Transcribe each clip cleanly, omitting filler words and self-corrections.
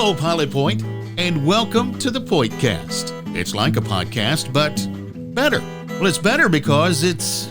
Hello, Pilot Point, and welcome to the Pointcast. It's like a podcast, but better. Well, it's better because it's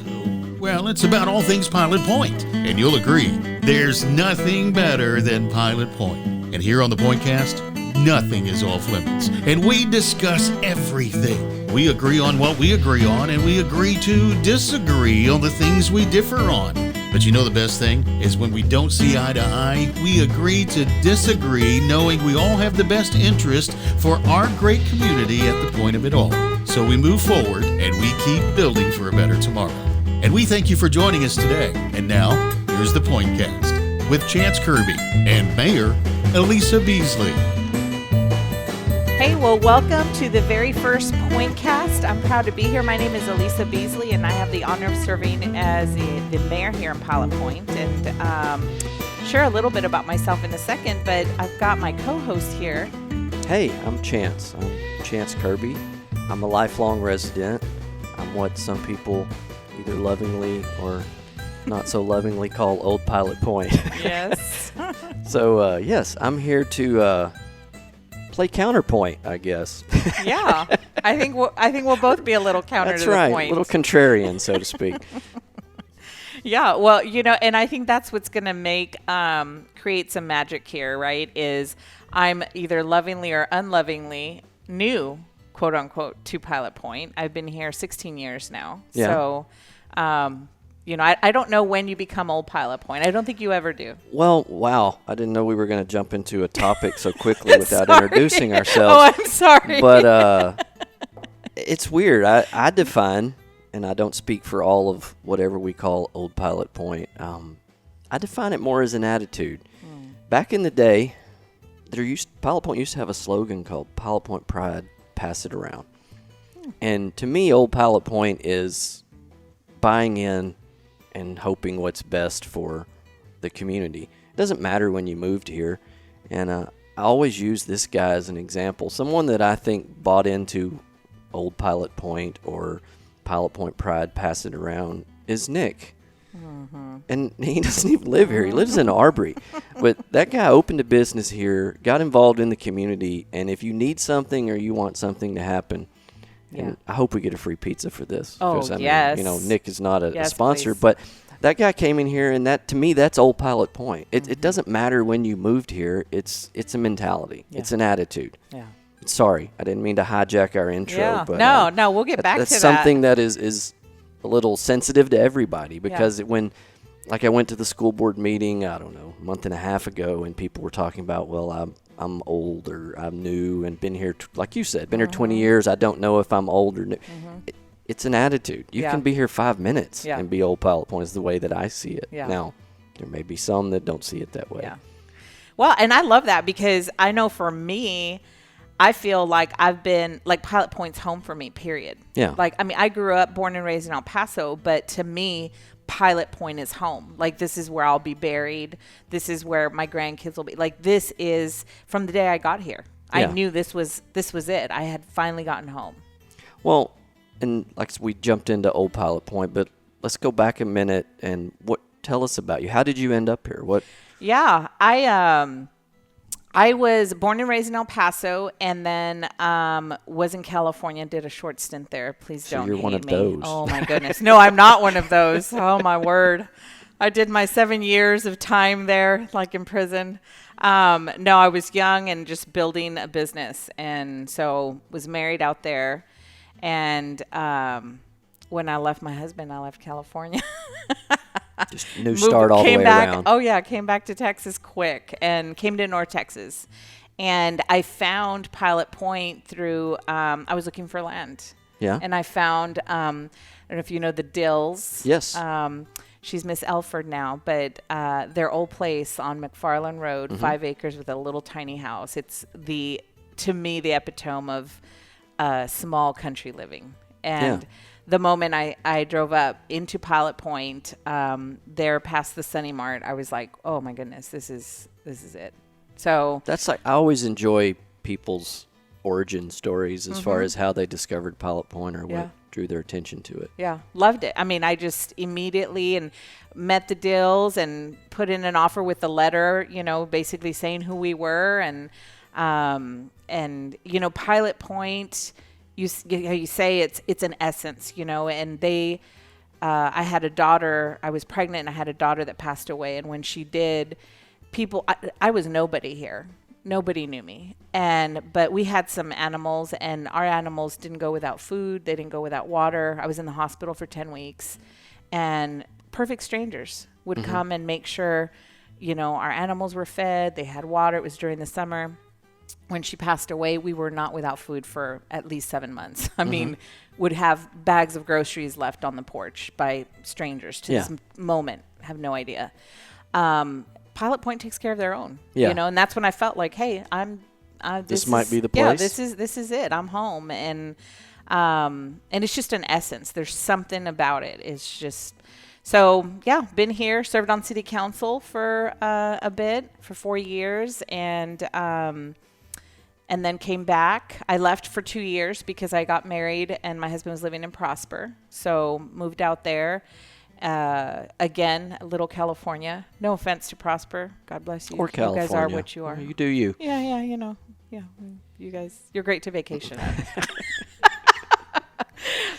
about all things Pilot Point. And you'll agree, there's nothing better than Pilot Point. And here on the Pointcast, nothing is off limits. And we discuss everything. We agree on what we agree on, and we agree to disagree on the things we differ on. But you know the best thing is when we don't see eye to eye, we agree to disagree, knowing we all have the best interest for our great community at the point of it all. So we move forward and we keep building for a better tomorrow. And we thank you for joining us today. And now, here's the Pointcast with Chance Kirby and Mayor Elisa Beasley. Hey, well, welcome to the very first Pointcast. I'm proud to be here. My name is Elisa Beasley, and I have the honor of serving as the mayor here in Pilot Point. And share a little bit about myself in a second, but I've got my co-host here. Hey, I'm Chance. I'm Chance Kirby. I'm a lifelong resident. I'm what some people either lovingly or not so lovingly call Old Pilot Point. Yes. So, yes, I'm here to play counterpoint, I guess. Yeah, I think we'll both be a little counter That's to the right, point. a little contrarian, so to speak. Yeah, well, and I think that's what's going to create some magic here, right? Is I'm either lovingly or unlovingly new, quote unquote, to Pilot Point. I've been here 16 years now. Yeah. So, I don't know when you become Old Pilot Point. I don't think you ever do. Well, wow. I didn't know we were going to jump into a topic so quickly without introducing ourselves. Oh, I'm sorry. But it's weird. I define, and I don't speak for all of whatever we call Old Pilot Point, I define it more as an attitude. Back in the day, Pilot Point used to have a slogan called Pilot Point Pride, Pass It Around. And to me, Old Pilot Point is buying in and hoping what's best for the community. It doesn't matter when you moved here. And I always use this guy as an example. Someone that I think bought into Old Pilot Point or Pilot Point Pride, Pass It Around is Nick. Mm-hmm. And he doesn't even live here. He lives in Arbery. But that guy opened a business here, got involved in the community, and if you need something or you want something to happen, and I hope we get a free pizza for this. Oh, yes. Nick is not a sponsor, please. But that guy came in here, and that to me, that's Old Pilot Point. It doesn't matter when you moved here. It's a mentality. Yeah. It's an attitude. Yeah. Sorry, I didn't mean to hijack our intro. Yeah. But no, we'll get back to that. That's something that is a little sensitive to everybody because I went to the school board meeting, I don't know, a month and a half ago, and people were talking about, well, I'm old or I'm new and been here, like you said, been here 20 years. I don't know if I'm old or new. It's an attitude. You can be here 5 minutes and be Old Pilot Point is the way that I see it. Yeah. Now, there may be some that don't see it that way. Yeah. Well, and I love that because I know for me, I feel like I've been, like Pilot Point's home for me, period. Yeah. I grew up, born and raised in El Paso, but to me, Pilot Point is home. Like, this is where I'll be buried. This is where my grandkids will be. Like, this is from the day I got here. Yeah. I knew this was it. I had finally gotten home. Well, and like we jumped into Old Pilot Point, but let's go back a minute and tell us about you. How did you end up here? Yeah, I was born and raised in El Paso, and then was in California. Did a short stint there. Please don't hate me. So you're one of those. Oh my goodness! No, I'm not one of those. Oh my word! I did my 7 years of time there, like in prison. No, I was young and just building a business, and so was married out there. And when I left my husband, I left California. Just new start all the way around. Oh, yeah. Came back to Texas quick and came to North Texas. And I found Pilot Point through, I was looking for land. Yeah. And I found, I don't know if you know the Dills. Yes. She's Miss Elford now, but their old place on McFarland Road, 5 acres with a little tiny house. It's to me, the epitome of small country living. And the moment I drove up into Pilot Point, there past the Sunny Mart, I was like, oh my goodness, this is it. So that's like, I always enjoy people's origin stories as far as how they discovered Pilot Point or what drew their attention to it. Yeah, loved it. I mean, I just immediately and met the Dills and put in an offer with the letter, basically saying who we were. And And, you know, Pilot Point, you say it's an essence, you know, and I had a daughter, I was pregnant and I had a daughter that passed away. And when she did, I was nobody here. Nobody knew me. But we had some animals, and our animals didn't go without food. They didn't go without water. I was in the hospital for 10 weeks, and perfect strangers would come and make sure, you know, our animals were fed. They had water. It was during the summer. When she passed away, we were not without food for at least 7 months. I mean, would have bags of groceries left on the porch by strangers to this moment. Have no idea. Pilot Point takes care of their own, you know, and that's when I felt like, hey, this might be the place. Yeah, this is it. I'm home. And it's just an essence. There's something about it. It's just, so yeah, been here, served on city council for a bit, for 4 years. And then came back. I left for 2 years because I got married and my husband was living in Prosper. So moved out there. Again, Little California. No offense to Prosper. God bless you. Or California. You guys are what you are. You do you. Yeah, you know. Yeah, you guys, you're great to vacation at.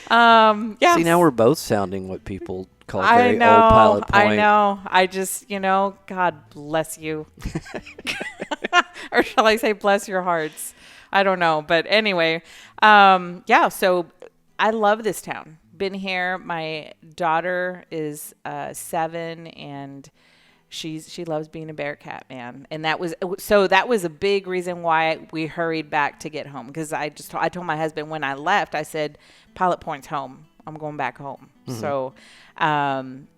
Yeah. See, now we're both sounding what people call very old Pilot Point. I know. I just, you know, God bless you. Or shall I say bless your hearts? I don't know. But anyway, yeah, so I love this town. Been here. My daughter is 7, and she loves being a Bearcat, man. And that was a big reason why we hurried back to get home, because I told my husband when I left, I said, Pilot Point's home. I'm going back home. So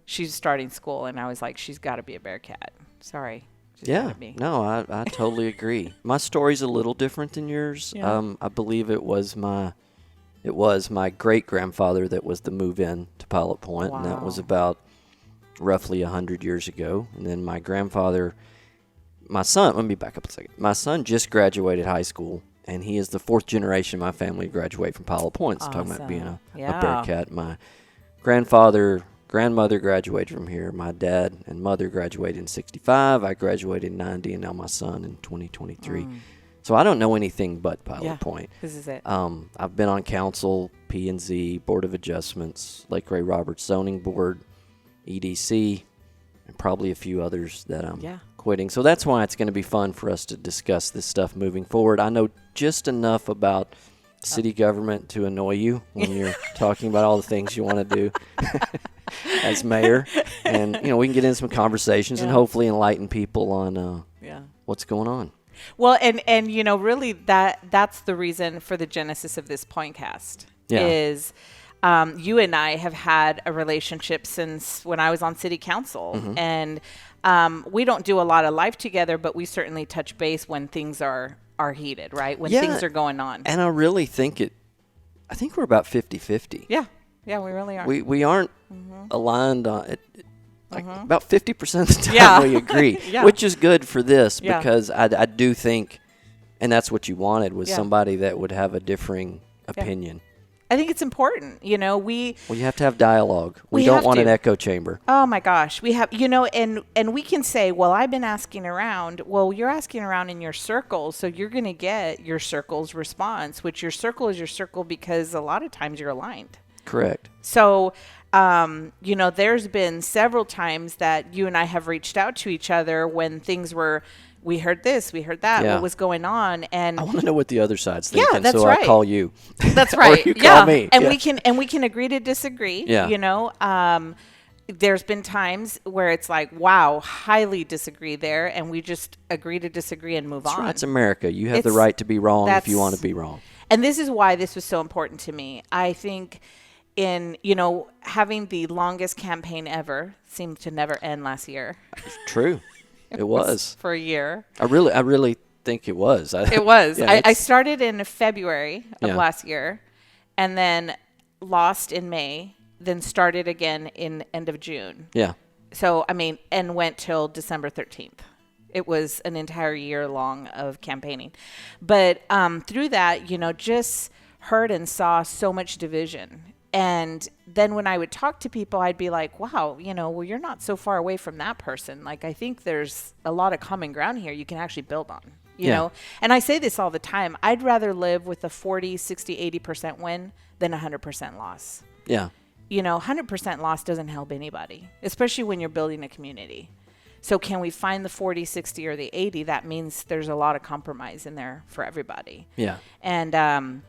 she's starting school, and I was like, she's got to be a Bearcat. Sorry. Yeah, no, I totally agree. My story's a little different than yours. Yeah. I believe it was my great-grandfather that was the move-in to Pilot Point, and that was about roughly 100 years ago. And then my grandfather, my son, let me back up a second. My son just graduated high school, and he is the 4th generation of my family to graduate from Pilot Point. So talking about being a Bearcat. My grandmother graduated from here. My dad and mother graduated in 65. I graduated in 90, and now my son in 2023. So I don't know anything but Pilot Point. This is it. I've been on council, P&Z, Board of Adjustments, Lake Ray Roberts Zoning Board, EDC, and probably a few others that I'm quitting. So that's why it's going to be fun for us to discuss this stuff moving forward. I know just enough about city government to annoy you when you're talking about all the things you want to do as mayor. And, you know, we can get into some conversations and hopefully enlighten people on what's going on. Well, and you know, really that's the reason for the genesis of this Pointcast is you and I have had a relationship since when I was on city council, and we don't do a lot of life together, but we certainly touch base when things are heated, right? When things are going on. And I really think I think we're about 50-50. Yeah, we really are. We aren't aligned on it. Like about 50% of the time we agree, which is good for this because I do think, and that's what you wanted, was somebody that would have a differing opinion. I think it's important, you know, you have to have dialogue. We don't want an echo chamber. Oh my gosh. We have, you know, and we can say, well, I've been asking around. Well, you're asking around in your circle, so you're going to get your circle's response, which your circle is your circle because a lot of times you're aligned. Correct. So, you know, there's been several times that you and I have reached out to each other when things were, we heard this, we heard that, what was going on, and I want to know what the other side's thinking. That's right. I call you. That's right. Or you call me. And we can agree to disagree. Yeah. You know, there's been times where it's like, wow, highly disagree there, and we just agree to disagree and move on. Right. It's America. You have the right to be wrong if you want to be wrong. And this is why this was so important to me. I think in, you know, having the longest campaign ever seemed to never end last year. True. It was. For a year. I really think it was. It was. Yeah, I started in February of last year and then lost in May, then started again in end of June. Yeah. So, I mean, and went till December 13th. It was an entire year long of campaigning. But through that, you know, just heard and saw so much division. And then when I would talk to people, I'd be like, wow, you know, well, you're not so far away from that person. Like, I think there's a lot of common ground here you can actually build on, you know? And I say this all the time. I'd rather live with a 40, 60, 80% win than 100% loss. Yeah. You know, 100% loss doesn't help anybody, especially when you're building a community. So can we find the 40, 60, or the 80? That means there's a lot of compromise in there for everybody. Yeah. And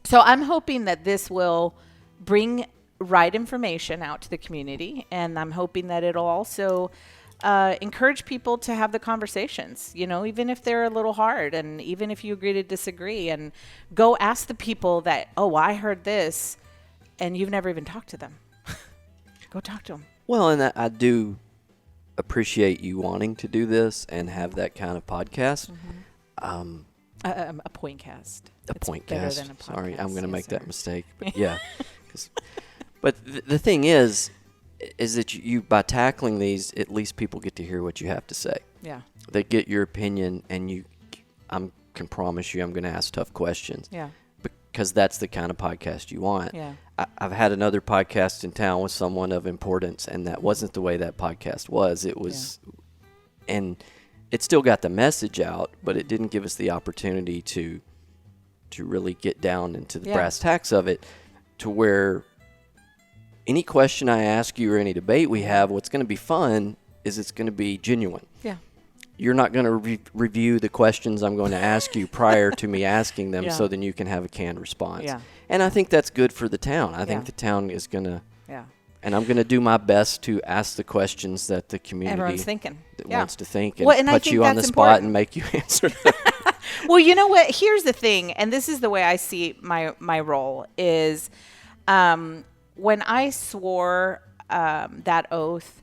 so I'm hoping that this will bring right information out to the community. And I'm hoping that it'll also encourage people to have the conversations, you know, even if they're a little hard and even if you agree to disagree, and go ask the people that, oh, I heard this, and you've never even talked to them. Go talk to them. Well, and I do appreciate you wanting to do this and have that kind of podcast. A Pointcast. A Pointcast. Sorry, I'm going to make that mistake. But yeah. But the thing is that you by tackling these, at least people get to hear what you have to say. Yeah. They get your opinion, and I can promise you I'm going to ask tough questions. Yeah. Because that's the kind of podcast you want. Yeah. I've had another podcast in town with someone of importance, and that wasn't the way that podcast was. It was, and it still got the message out, but it didn't give us the opportunity to really get down into the brass tacks of it, to where any question I ask you or any debate we have, what's going to be fun is it's going to be genuine. Yeah. You're not going to review the questions I'm going to ask you prior to me asking them, so then you can have a canned response. Yeah. And I think that's good for the town. I think the town is going to, and I'm going to do my best to ask the questions that the community everyone's thinking. Wants to think, and put you on the spot and make you answer them. Well, you know what? Here's the thing, and this is the way I see my role is, when I swore that oath,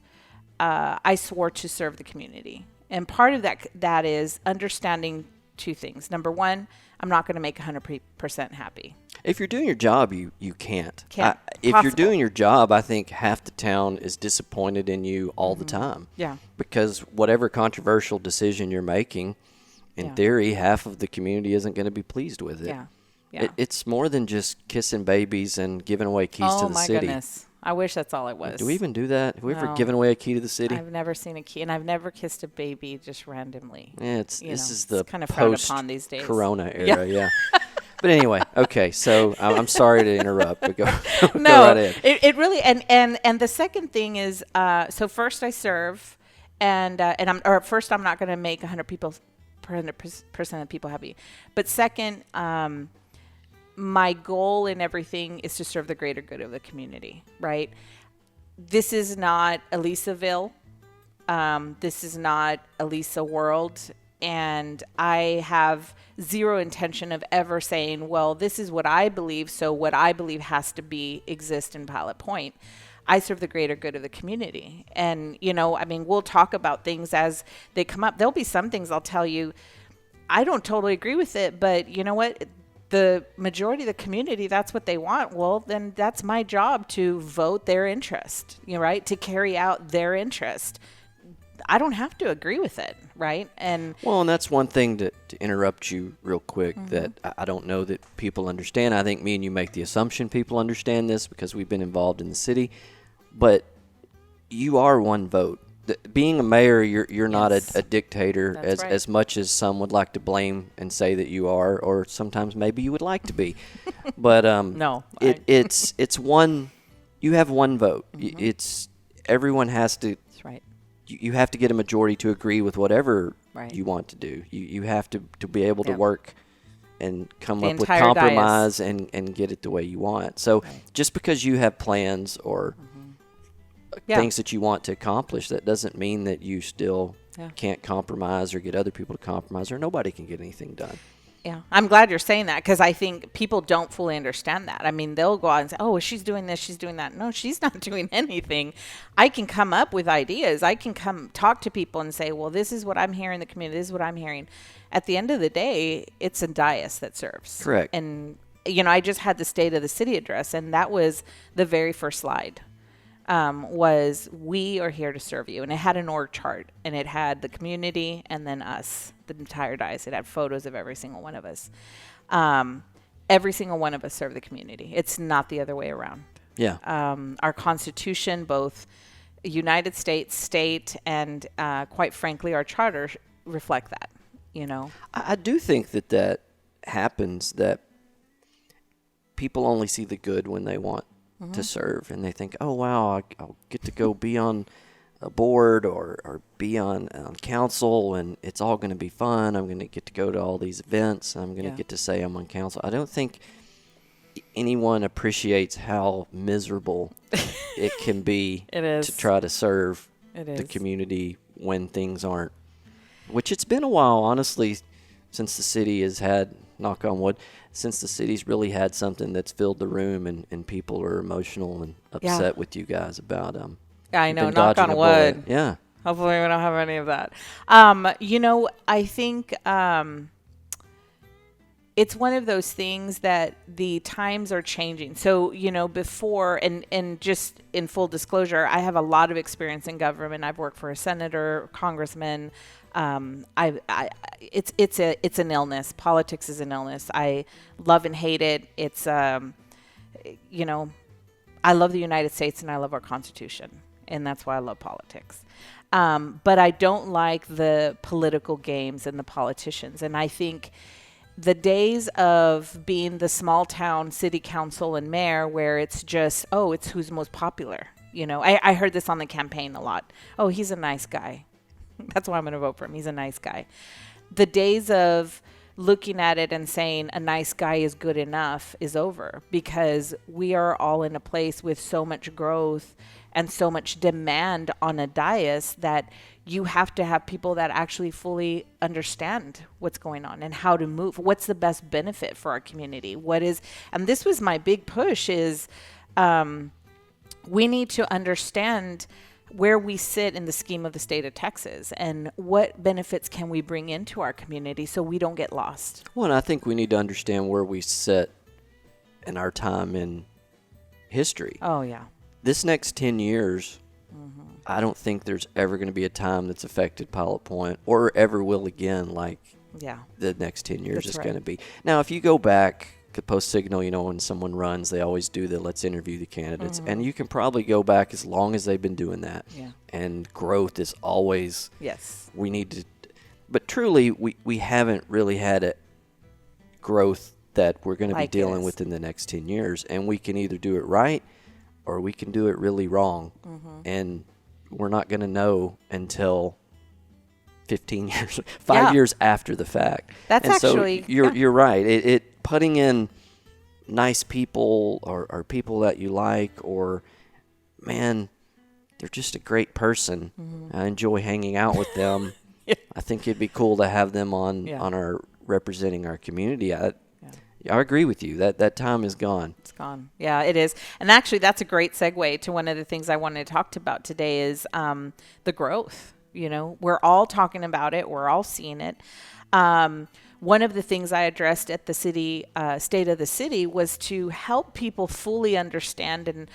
I swore to serve the community. And part of that is understanding two things. Number one, I'm not going to make 100% happy. If you're doing your job, you can't. If Possible. you're doing your job, I think half the town is disappointed in you all the time. Yeah. Because whatever controversial decision you're making, in theory, half of the community isn't going to be pleased with it. Yeah. Yeah. It's more than just kissing babies and giving away keys to the city. Oh, my goodness. I wish that's all it was. Do we even do that? Have we ever given away a key to the city? I've never seen a key, and I've never kissed a baby just randomly. Yeah, this is the kind of frowned upon these days. Corona era, yeah. But anyway, okay, so I'm sorry to interrupt, but go no, right ahead. It really, and the second thing is, so first I serve, and first I'm not going to make 100% of people happy, but second, my goal in everything is to serve the greater good of the community, right? This is not Elisaville. This is not Elisa World. And I have zero intention of ever saying, well, this is what I believe, so what I believe has to exist in Pilot Point. I serve the greater good of the community. And, you know, I mean, we'll talk about things as they come up. There'll be some things I'll tell you, I don't totally agree with it, but you know what? The majority of the community, that's what they want. Well, then that's my job to vote their interest, you know, right? To carry out their interest. I don't have to agree with it, right? And that's one thing to interrupt you real quick that I don't know that people understand. I think me and you make the assumption people understand this because we've been involved in the city, but you are one vote. Being a mayor, you're not a dictator as much as some would like to blame and say that you are, or sometimes maybe you would like to be. But no, it's one. You have one vote. It's everyone has to. That's right. You have to get a majority to agree with whatever you want to do. You have to be able to work and come up with compromise and get it the way you want. So just because you have plans or things that you want to accomplish, that doesn't mean that you still can't compromise or get other people to compromise, or nobody can get anything done. Yeah, I'm glad you're saying that, because I think people don't fully understand that. I mean, they'll go out and say, oh, she's doing this, she's doing that. No, she's not doing anything. I can come up with ideas. I can come talk to people and say, well, this is what I'm hearing in the community. This is what I'm hearing. At the end of the day, it's a dais that serves. Correct. And, you know, I just had the State of the City address, and that was the very first slide. Was we are here to serve you. And it had an org chart, and it had the community and then us, the entire dais. It had photos of every single one of us. Every single one of us serve the community. It's not the other way around. Yeah. Our Constitution, both United States, state, and quite frankly, our charter reflect that. you know. I do think that happens, that people only see the good when they want to serve, and they think, oh, wow, I'll get to go be on a board or be on council, and it's all going to be fun. I'm going to get to go to all these events, and I'm going to get to say I'm on council. I don't think anyone appreciates how miserable it can be to try to serve the community when things aren't, which it's been a while, honestly, since the city has had, knock on wood, since the city's really had something that's filled the room and people are emotional and upset with you guys about I know, knock on wood. Yeah. Hopefully we don't have any of that. You know, I think it's one of those things that the times are changing. So, you know, before, and just in full disclosure, I have a lot of experience in government. I've worked for a senator, congressman. It's an illness. Politics is an illness. I love and hate it. It's, you know, I love the United States and I love our Constitution. And that's why I love politics. But I don't like the political games and the politicians. And I think the days of being the small town city council and mayor where it's just, oh, it's who's most popular. You know, I heard this on the campaign a lot. Oh, he's a nice guy. That's why I'm going to vote for him. He's a nice guy. The days of looking at it and saying a nice guy is good enough is over, because we are all in a place with so much growth and so much demand on a dais that you have to have people that actually fully understand what's going on and how to move. What's the best benefit for our community? And this was my big push is we need to understand where we sit in the scheme of the state of Texas and what benefits can we bring into our community so we don't get lost. Well, and I think we need to understand where we sit in our time in history. Oh, yeah. This next 10 years, I don't think there's ever going to be a time that's affected Pilot Point or ever will again like the next 10 years is going to be. Now, if you go back to Post Signal, you know, when someone runs, they always do the let's interview the candidates. And you can probably go back as long as they've been doing that. Yeah. And growth is always, we need to, but truly, we haven't really had a growth that we're going to be dealing with in the next 10 years. And we can either do it right or we can do it really wrong. And we're not going to know until 15 years, 5 years after the fact. That's and actually, so you're right. It putting in nice people or people that you like, or, man, they're just a great person. I enjoy hanging out with them. I think it'd be cool to have them on our representing our community. I agree with you. That time is gone. It's gone. Yeah, it is. And actually, that's a great segue to one of the things I wanted to talk about today is the growth. You know, we're all talking about it. We're all seeing it. One of the things I addressed at the city, State of the City, was to help people fully understand and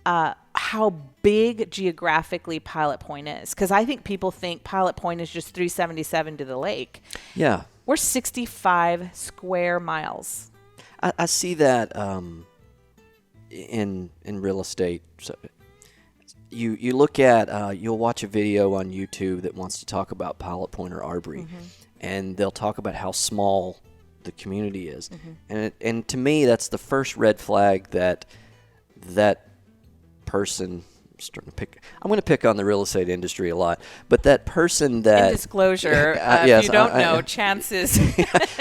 how big geographically Pilot Point is. Because I think people think Pilot Point is just 377 to the lake. Yeah. We're 65 square miles. I see that in real estate. So you look at you'll watch a video on YouTube that wants to talk about Pilot Point or Arbery, and they'll talk about how small the community is, and to me that's the first red flag that person. I'm going to pick on the real estate industry a lot, but that person that... In disclosure, if you don't know, chances...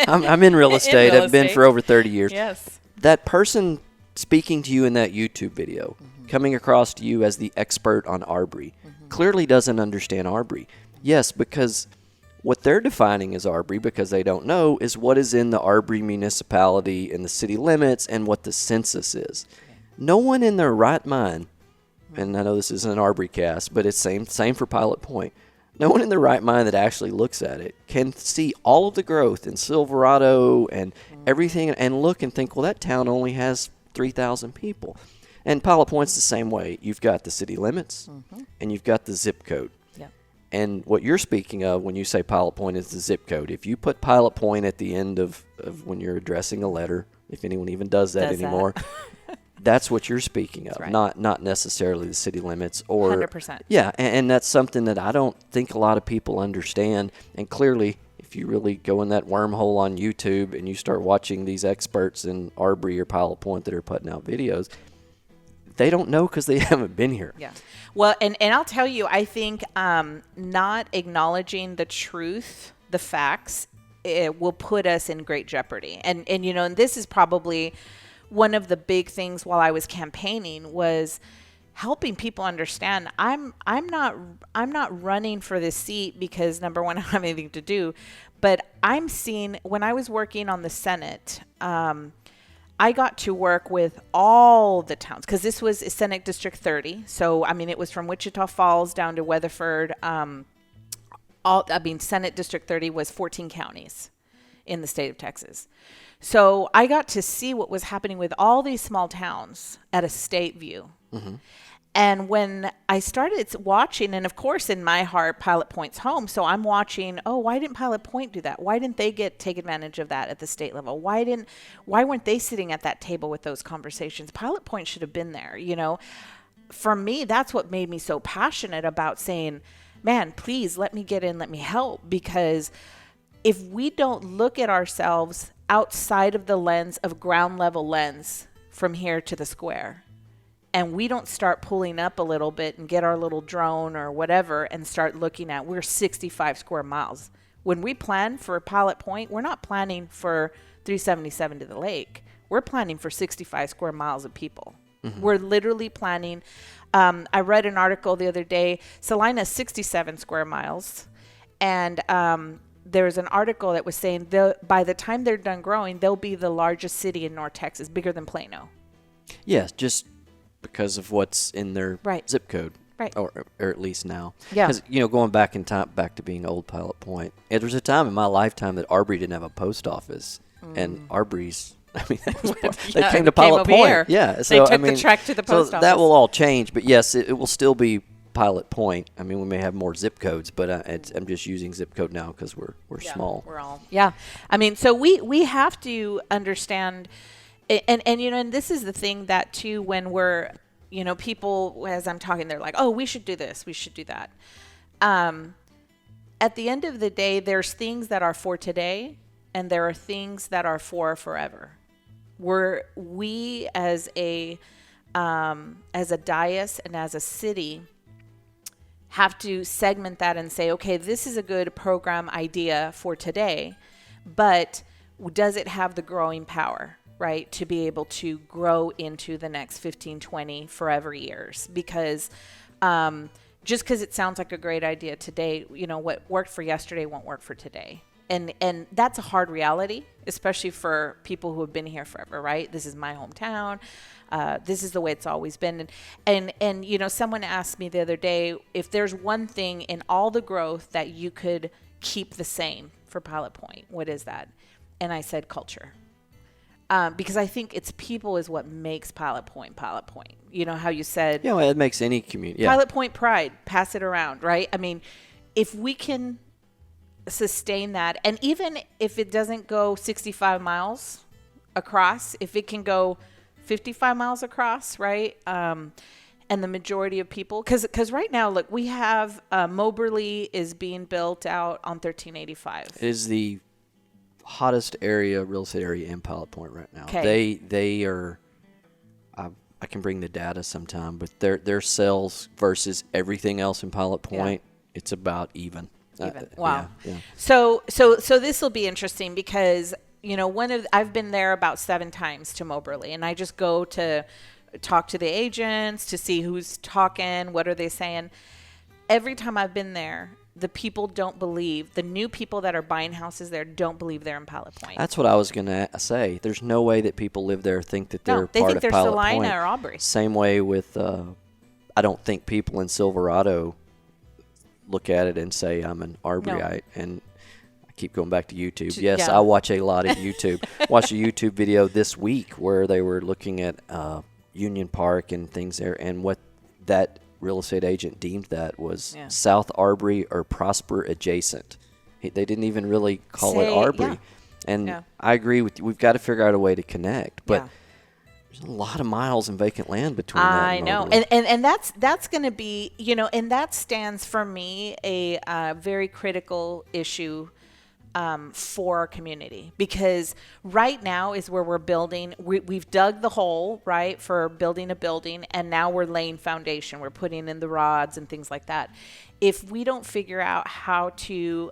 I'm in real estate. I've been for over 30 years. Yes. That person speaking to you in that YouTube video, coming across to you as the expert on Arbery, clearly doesn't understand Arbery. Yes, because what they're defining as Arbery, because they don't know, is what is in the Arbery municipality and the city limits and what the census is. No one in their right mind... and I know this isn't an Arbery cast, but it's same for Pilot Point. No one in their right mind that actually looks at it can see all of the growth in Silverado and everything and look and think, well, that town only has 3,000 people. And Pilot Point's the same way. You've got the city limits and you've got the zip code. Yep. And what you're speaking of when you say Pilot Point is the zip code. If you put Pilot Point at the end of when you're addressing a letter, if anyone even does that anymore, that's what you're speaking of, right. not necessarily the city limits. Or 100%. Yeah, and that's something that I don't think a lot of people understand. And clearly, if you really go in that wormhole on YouTube and you start watching these experts in Arbery or Pilot Point that are putting out videos, they don't know because they haven't been here. Yeah. Well, and I'll tell you, I think not acknowledging the truth, the facts, it will put us in great jeopardy. And and this is probably one of the big things while I was campaigning was helping people understand I'm not running for this seat because, number one, I don't have anything to do, but I'm seeing, when I was working on the Senate, I got to work with all the towns because this was Senate District 30. So, it was from Wichita Falls down to Weatherford. Senate District 30 was 14 counties in the state of Texas. So I got to see what was happening with all these small towns at a state view. Mm-hmm. And when I started watching, and of course in my heart, Pilot Point's home. So I'm watching, why didn't Pilot Point do that? Why didn't they take advantage of that at the state level? Why weren't they sitting at that table with those conversations? Pilot Point should have been there, For me, that's what made me so passionate about saying, man, please let me get in, let me help. Because if we don't look at ourselves outside of the lens of ground level lens from here to the square, and we don't start pulling up a little bit and get our little drone or whatever and start looking at, we're 65 square miles. When we plan for Pilot Point, we're not planning for 377 to the lake. We're planning for 65 square miles of people. Mm-hmm. We're literally planning. I read an article the other day, Salina's 67 square miles. And there's an article that was saying by the time they're done growing, they'll be the largest city in North Texas, bigger than Plano. Yes, just because of what's in their zip code, or at least now. Yeah. Because going back in time, back to being old Pilot Point, there was a time in my lifetime that Arbery didn't have a post office, and Arbery's. They came to Pilot Point. Here. Yeah, so they took the trek to the post office. That will all change, but yes, it will still be Pilot Point. We may have more zip codes, but I'm just using zip code now because we're small. We're all so we have to understand. And this is the thing that too, when we're, people, as I'm talking, they're like, oh, we should do this, we should do that. At the end of the day, there's things that are for today and there are things that are for forever. We as a dais and as a city have to segment that and say, okay, this is a good program idea for today, but does it have the growing power? Right, to be able to grow into the next 15, 20 forever years. Because just because it sounds like a great idea today, what worked for yesterday won't work for today. And that's a hard reality, especially for people who have been here forever, right? This is my hometown. This is the way it's always been. And someone asked me the other day, if there's one thing in all the growth that you could keep the same for Pilot Point, what is that? And I said culture. Because I think it's people is what makes Pilot Point Pilot Point. You know how you said... Yeah, it makes any community. Yeah. Pilot Point pride, pass it around, right? If we can sustain that, and even if it doesn't go 65 miles across, if it can go 55 miles across, right? And the majority of people... Because right now, look, we have... Mobberly is being built out on 1385. It is the hottest real estate area in Pilot Point right now. Okay. They are, I can bring the data sometime, but their sales versus everything else in Pilot Point, it's about even. Wow. Yeah. So this will be interesting because I've been there about 7 times to Mobberly, and I just go to talk to the agents to see who's talking, what are they saying. Every time I've been there, the people don't believe, the new people that are buying houses there don't believe they're in Pilot Point. That's what I was going to say. There's no way that people live there think that they're part of Pilot Point. They think they're Salina or Aubrey. Same way with, I don't think people in Silverado look at it and say, I'm an Arberyite. No. And I keep going back to YouTube. Yes, I watch a lot of YouTube. Watched a YouTube video this week where they were looking at Union Park and things there, and what that real estate agent deemed that was South Arbery or Prosper adjacent. They didn't even really call it Arbery. Yeah. And I agree with you. We've got to figure out a way to connect. But there's a lot of miles in vacant land between that I know. And that's going to be, and that stands for me a very critical issue for our community, because right now is where we're building. We've dug the hole, right, for building a building, and now we're laying foundation. We're putting in the rods and things like that. If we don't figure out how to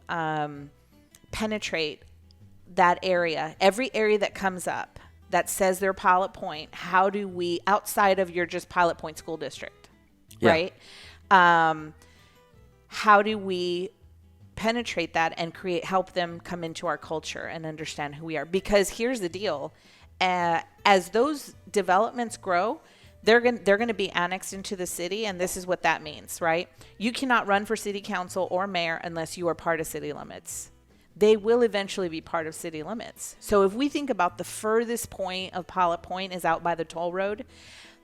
penetrate that area, every area that comes up that says they're Pilot Point, how do we, outside of your just Pilot Point school district, right? How do we penetrate that and help them come into our culture and understand who we are? Because here's the deal. As those developments grow, they're going to be annexed into the city, and this is what that means, right? You cannot run for city council or mayor unless you are part of city limits. They will eventually be part of city limits. So if we think about the furthest point of Pilot Point is out by the toll road,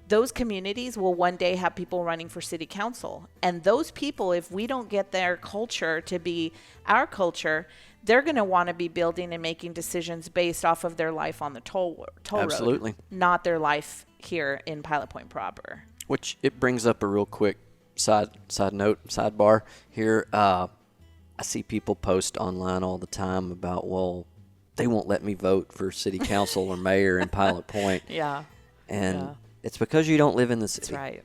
those communities will one day have people running for city council. And those people, if we don't get their culture to be our culture, they're going to want to be building and making decisions based off of their life on the toll road, not their life here in Pilot Point proper. Which it brings up a real quick sidebar here. I see people post online all the time about, well, they won't let me vote for city council or mayor in Pilot Point. It's because you don't live in the city. That's right.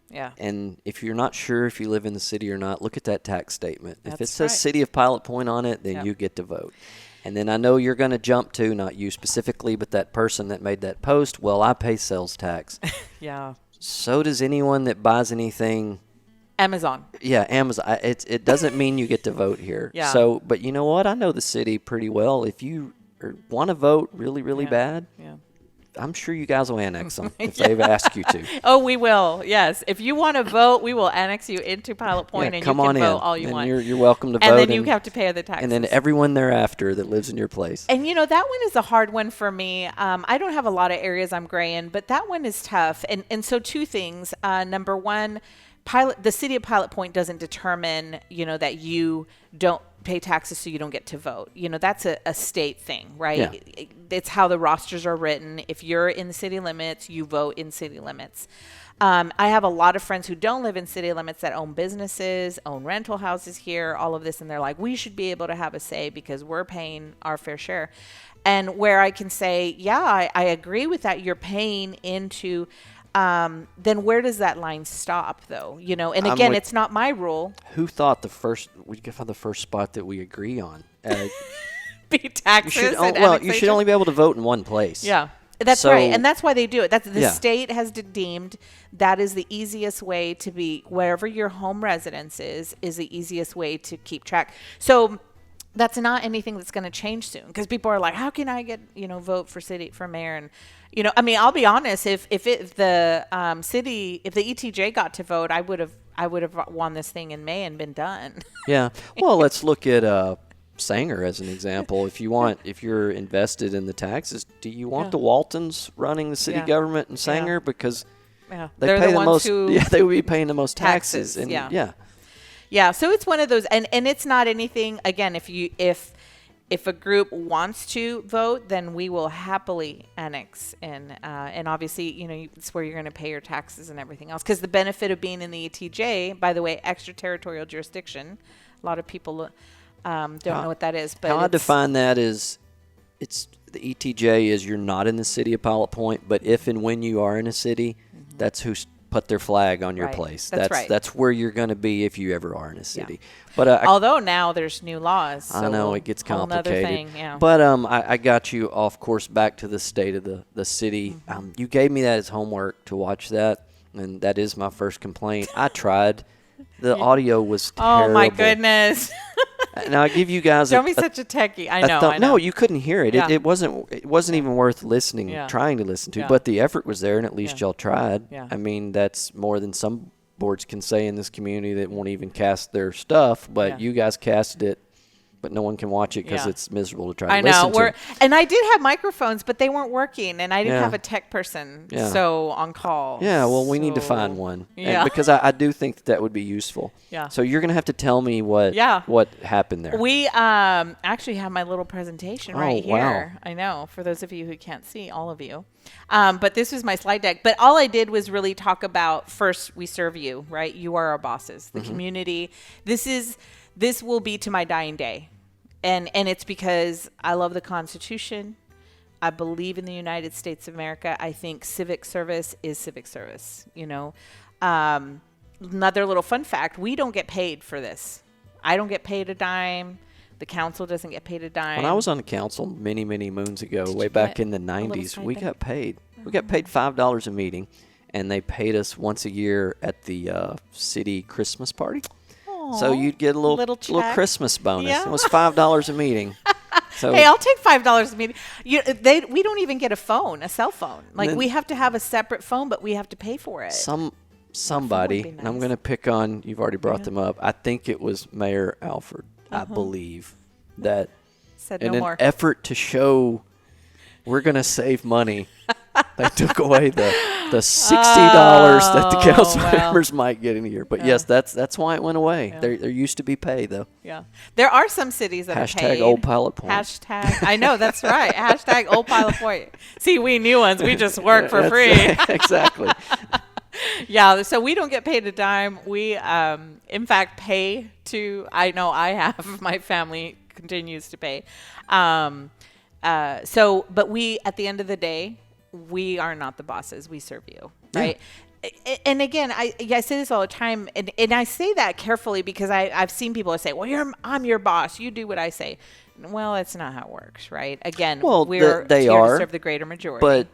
Yeah. And if you're not sure if you live in the city or not, look at that tax statement. If it says City of Pilot Point on it, then you get to vote. And then I know you're going to jump to, not you specifically, but that person that made that post, well, I pay sales tax. So does anyone that buys anything. Amazon. Yeah, Amazon. It doesn't mean you get to vote here. So, but you know what? I know the city pretty well. If you want to vote really, really bad, I'm sure you guys will annex them if they've asked you to. Oh, we will. Yes. If you want to vote, we will annex you into Pilot Point, and you can vote all you want. You're welcome to vote. And then you have to pay the taxes. And then everyone thereafter that lives in your place. And, that one is a hard one for me. I don't have a lot of areas I'm gray in, but that one is tough. And so two things. Number one, the city of Pilot Point doesn't determine, that you don't pay taxes so you don't get to vote. That's a state thing, right? It's how the rosters are written. If you're in the city limits, you vote in city limits. I have a lot of friends who don't live in city limits that own businesses, own rental houses here, all of this. And they're like, we should be able to have a say because we're paying our fair share. And where I can say, I agree with that. You're paying into, then where does that line stop though? And again, it's not my rule. Who thought we could find the first spot that we agree on? Be taxes. You should only be able to vote in one place. Yeah. That's right. And that's why they do it. The state has deemed that is the easiest way to be, wherever your home residence is the easiest way to keep track. So that's not anything that's going to change soon, because people are like, how can I get, vote for mayor? And, I'll be honest, if the ETJ got to vote, I would have won this thing in May and been done. Yeah. Well, let's look at, Sanger as an example. If you're invested in the taxes, do you want the Waltons running the city government in Sanger? Because they pay the most. They would be paying the most taxes. And so it's one of those, and it's not anything. Again, if a group wants to vote, then we will happily annex in. And obviously, it's where you're going to pay your taxes and everything else. Because the benefit of being in the ETJ, by the way, extraterritorial jurisdiction, a lot of people don't know what that is. But how I define that is, it's the ETJ is you're not in the city of Pilot Point, but if and when you are in a city, that's who's put their flag on your place. That's where you're going to be if you ever are in a city. But although now there's new laws, so I know it gets complicated. Thing, But I got you off course back to the state of the city. You gave me that as homework to watch that, and that is my first complaint. I tried. The audio was terrible. Oh my goodness. Now I give you guys. Don't be such a techie. I know. No, you couldn't hear it. It wasn't even worth listening, trying to listen to. But the effort was there, and at least y'all tried. I mean, that's more than some boards can say in this community that won't even cast their stuff. But you guys casted it. But no one can watch it because it's miserable to try to listen to. And I did have microphones, but they weren't working, and I didn't have a tech person so on call. Yeah, well, we need to find one. Yeah. Because I do think that would be useful. Yeah. So you're going to have to tell me what happened there. We actually have my little presentation right here. Wow. I know, for those of you who can't see, all of you. But this was my slide deck. But all I did was really talk about, first, we serve you, right? You are our bosses. The community. This will be to my dying day. And it's because I love the Constitution. I believe in the United States of America. I think civic service is civic service. Another little fun fact, we don't get paid for this. I don't get paid a dime. The council doesn't get paid a dime. When I was on the council many, many moons ago, way back in the 90s, we got paid. We got paid $5 a meeting, and they paid us once a year at the city Christmas party. Aww, so you'd get a little Christmas bonus. Yeah. It was $5 a meeting. So, hey, I'll take $5 a meeting. We don't even get a cell phone. Like, we have to have a separate phone, but we have to pay for it. Somebody, nice. And I'm going to pick on, you've already brought them up. I think it was Mayor Alford, I believe, that said in no an more. effort to show we're going to save money, they took away the $60 that the council members might get in a year. But yes, that's why it went away. Yeah. There used to be pay, though. Yeah. There are some cities that are paid. Hashtag Old Pilot Point. Hashtag, I know, that's right. Hashtag Old Pilot Point. See, we new ones, we just work for free. Exactly. Yeah, so we don't get paid a dime. We, in fact, pay to, I know I have, my family continues to pay. But we, at the end of the day, we are not the bosses. We serve you, right? Yeah. And again, I say this all the time, and I say that carefully because I've seen people say, well, I'm your boss. You do what I say. Well, that's not how it works, right? Again, we're here to serve the greater majority. But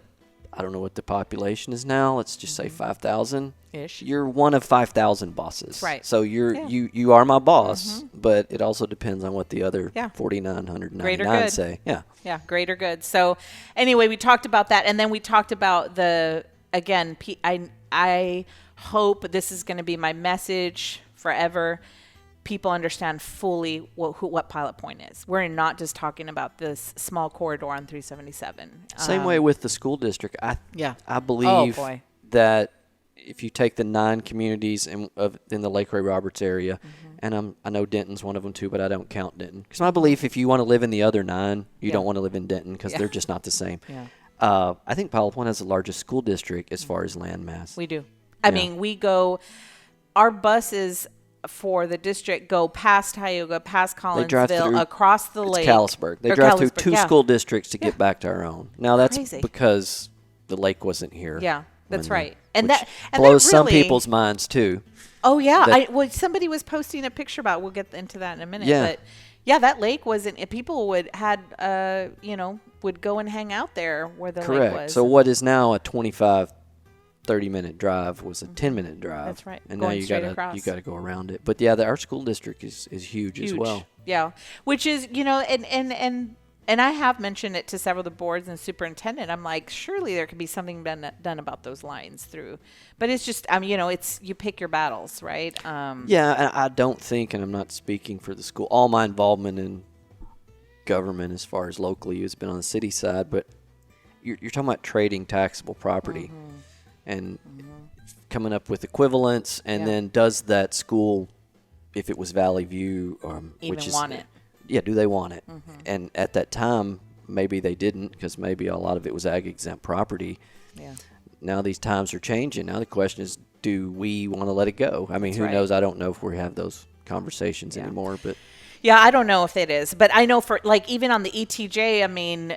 I don't know what the population is now. Let's just say 5,000. Ish. You're one of 5,000 bosses. Right. So you are my boss, but it also depends on what the other 4,999 say. Yeah. Yeah, greater good. So anyway, we talked about that, and then we talked about I hope this is going to be my message forever. People understand fully what Pilot Point is. We're not just talking about this small corridor on 377. Same way with the school district. I believe that if you take the 9 communities in the Lake Ray Roberts area, and I know Denton's one of them too, but I don't count Denton. Because my belief, if you want to live in the other 9, you don't want to live in Denton because they're just not the same. Yeah. I think Pilot Point has the largest school district as far as land mass. We do. I mean, our buses for the district go past Tioga, past Collinsville, across the lake. Callisburg. They drive through 2 school districts to get back to our own. Now, that's crazy because the lake wasn't here. Yeah, that's right. And that blows some people's minds, too. Oh, yeah. Somebody was posting a picture about it. We'll get into that in a minute. Yeah. But, yeah, that lake wasn't – people would go and hang out there where the lake was. So what is now a 25 30-minute drive was a 10-minute drive. That's right. And now you got to go around it. But yeah, our school district is huge as well. Yeah, which is and I have mentioned it to several of the boards and superintendent. I'm like, surely there could be something done about those lines through. But it's just it's you pick your battles, right? Yeah, and I don't think, and I'm not speaking for the school. All my involvement in government, as far as locally, has been on the city side. But you're talking about trading taxable property. And coming up with equivalents, and then does that school, if it was Valley View, want it? Yeah, do they want it? And at that time, maybe they didn't, because maybe a lot of it was ag exempt property. Yeah. Now these times are changing. Now the question is, do we want to let it go? I mean, who knows? I don't know if we have those conversations anymore, but. Yeah, I don't know if it is, but I know for even on the ETJ, I mean,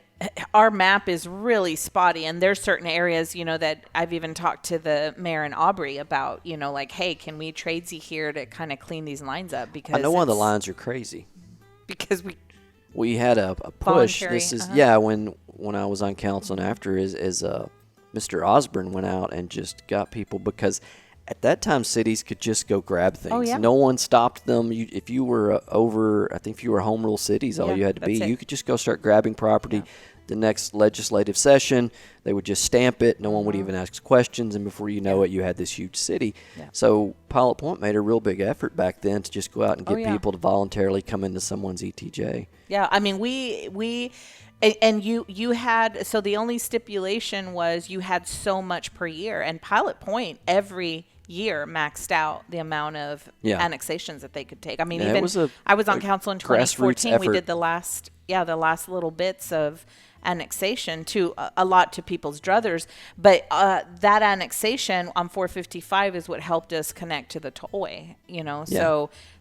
our map is really spotty, and there's certain areas, that I've even talked to the mayor in Aubrey about, hey, can we tradesy here to kind of clean these lines up? Because I know one of the lines are crazy. Because we had a push. This is when I was on council and after is Mr. Osborne went out and just got people because. At that time, cities could just go grab things. Oh, yeah. No one stopped them. If you were if you were home rule cities, all you had to be, you could just go start grabbing property. Yeah. The next legislative session, they would just stamp it. No one would even ask questions. And before you know it, you had this huge city. Yeah. So Pilot Point made a real big effort back then to just go out and get people to voluntarily come into someone's ETJ. Yeah, I mean, we and you had, so the only stipulation was you had so much per year. And Pilot Point every year maxed out the amount of annexations that they could take. I mean, I was on council in 2014. We did the last the last little bits of annexation to a lot to people's druthers, but that annexation on 455 is what helped us connect to the tollway,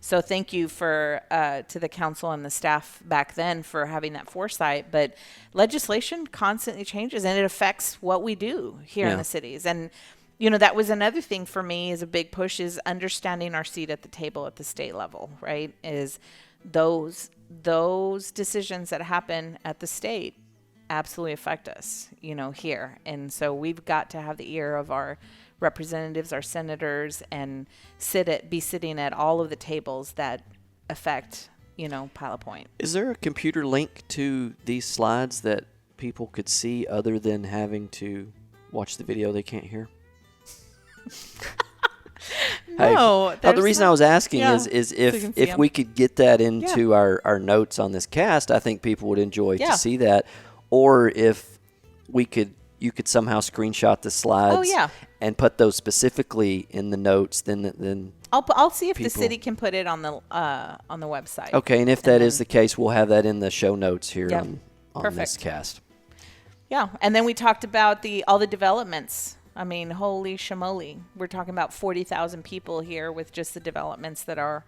so thank you for to the council and the staff back then for having that foresight. But legislation constantly changes, and it affects what we do here in the cities. And that was another thing for me is a big push is understanding our seat at the table at the state level, right? Is those decisions that happen at the state absolutely affect us, here. And so we've got to have the ear of our representatives, our senators, and be sitting at all of the tables that affect, Pilot Point. Is there a computer link to these slides that people could see other than having to watch the video they can't hear? No. The reason I was asking is if we could get that into our notes on this cast, I think people would enjoy to see that. Or if you could somehow screenshot the slides and put those specifically in the notes, then I'll see if the city can put it on the website. Okay, and if that is the case, we'll have that in the show notes here on this cast. Yeah, and then we talked about all the developments. I mean, holy shamoly. We're talking about 40,000 people here with just the developments that are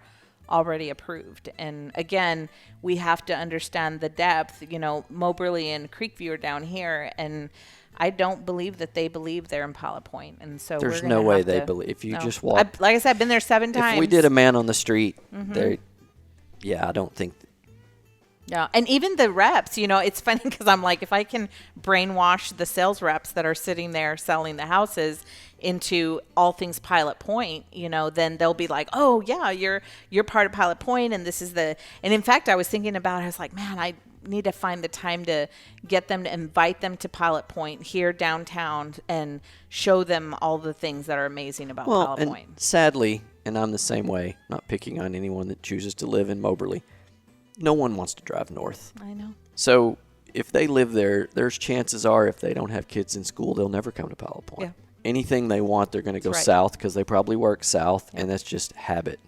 already approved. And again, we have to understand the depth. Mobberly and Creekview are down here, and I don't believe that they believe they're in Pilot Point. And so there's no way they believe. If you just walk, like I said, I've been there 7 times. If we did a man on the street, I don't think. Yeah, and even the reps, it's funny because I'm like, if I can brainwash the sales reps that are sitting there selling the houses into all things Pilot Point, then they'll be like, oh yeah, you're part of Pilot Point, and this is and in fact, I was thinking about it, I was like, man, I need to find the time to get them to invite them to Pilot Point here downtown and show them all the things that are amazing about Pilot Point. Sadly, and I'm the same way, not picking on anyone that chooses to live in Mobberly, no one wants to drive north. I know. So if they live there, there's chances are if they don't have kids in school, they'll never come to Pilot Point. Yeah. Anything they want, they're going to go south because they probably work south, and that's just habit.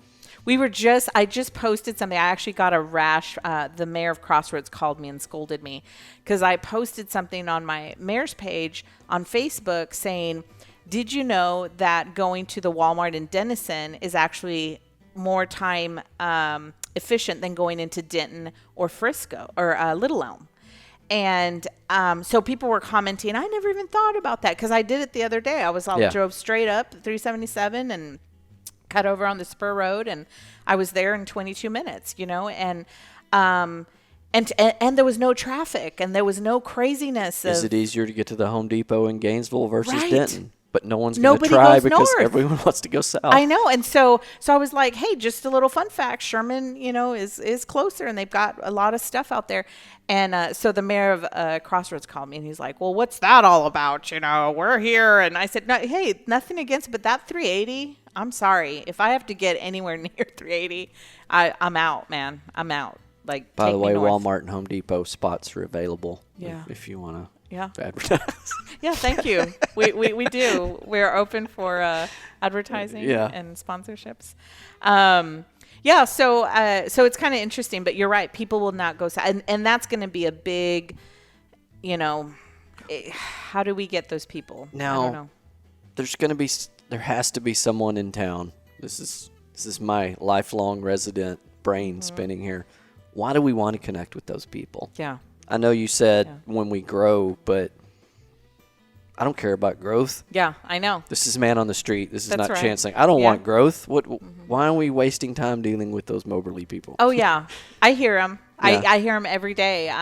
I just posted something. I actually got a rash. The mayor of Crossroads called me and scolded me because I posted something on my mayor's page on Facebook saying, did you know that going to the Walmart in Denison is actually more time efficient than going into Denton or Frisco or Little Elm? And so people were commenting. I never even thought about that because I did it the other day. I drove straight up 377 and cut over on the spur road, and I was there in 22 minutes. And there was no traffic and there was no craziness. Is it easier to get to the Home Depot in Gainesville versus Denton? But no one's going to try because everyone wants to go south. I know. And so I was like, hey, just a little fun fact. Sherman, is closer, and they've got a lot of stuff out there. And so the mayor of Crossroads called me, and he's like, well, what's that all about? We're here. And I said, no, hey, nothing against it, but that 380, I'm sorry. If I have to get anywhere near 380, I'm out, man. I'm out. Like, by the way, Walmart and Home Depot spots are available if you want to. Yeah. Advertise. Yeah, thank you. We do. We're open for advertising and sponsorships. So it's kind of interesting, but you're right. People will not go south. And that's going to be a big, how do we get those people? Now, I don't know. There has to be someone in town. This is my lifelong resident brain spinning here. Why do we want to connect with those people? Yeah. I know you said when we grow, but I don't care about growth. Yeah, I know. This is man on the street. This is not chancing. I don't want growth. Why are we wasting time dealing with those Mobberly people? Oh, yeah. I hear them. Yeah. I hear them every day.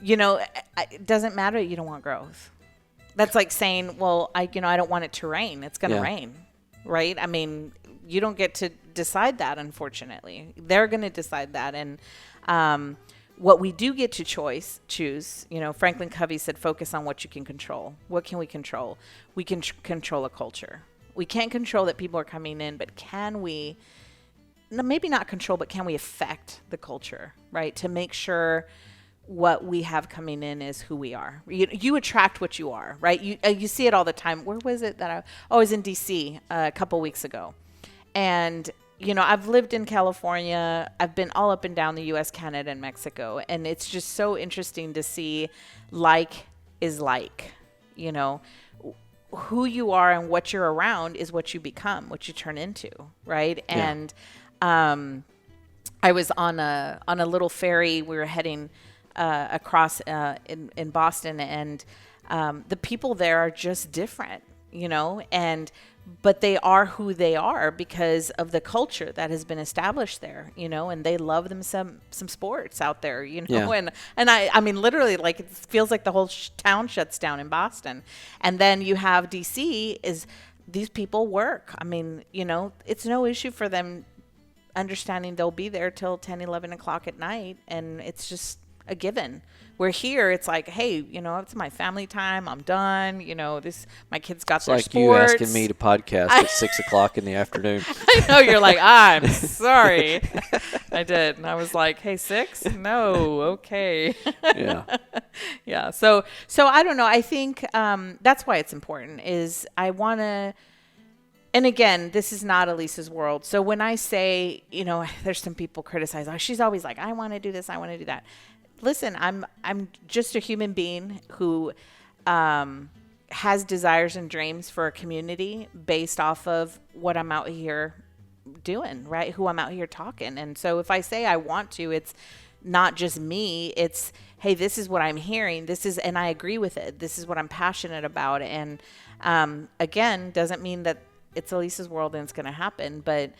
It doesn't matter that you don't want growth. That's like saying, well, I don't want it to rain. It's going to rain, right? I mean, you don't get to decide that, unfortunately. They're going to decide that. And what we do get to choose, Franklin Covey said, focus on what you can control. What can we control? We can control a culture. We can't control that people are coming in, but can we, maybe not control, but can we affect the culture, right? To make sure what we have coming in is who we are. You attract what you are, right? You see it all the time. Where was it that I was in DC a couple weeks ago. And I've lived in California. I've been all up and down the U.S., Canada, and Mexico. And it's just so interesting to see like is like, who you are and what you're around is what you become, what you turn into, right? Yeah. And I was on a little ferry. We were heading across in Boston, and the people there are just different, but they are who they are because of the culture that has been established there, and they love them some sports out there, and I mean, literally, like, it feels like the whole town shuts down in Boston. And then you have DC is these people work. I mean, it's no issue for them understanding they'll be there till 10, 11 o'clock at night. And it's just a given. Where here, it's like, hey, it's my family time. I'm done. My kids got their sports. It's like you asking me to podcast at 6 o'clock in the afternoon. I know. You're like, I'm sorry. I did. And I was like, hey, 6? No. Okay. Yeah. Yeah. So I don't know. I think that's why it's important is I want to, and again, this is not Elisa's world. So when I say, there's some people criticize, oh, she's always like, I want to do this. I want to do that. Listen, I'm just a human being who has desires and dreams for a community based off of what I'm out here doing, right? Who I'm out here talking. And so if I say I want to, it's not just me. It's, hey, this is what I'm hearing. And I agree with it. This is what I'm passionate about. And again, doesn't mean that it's Elisa's world and it's going to happen. But,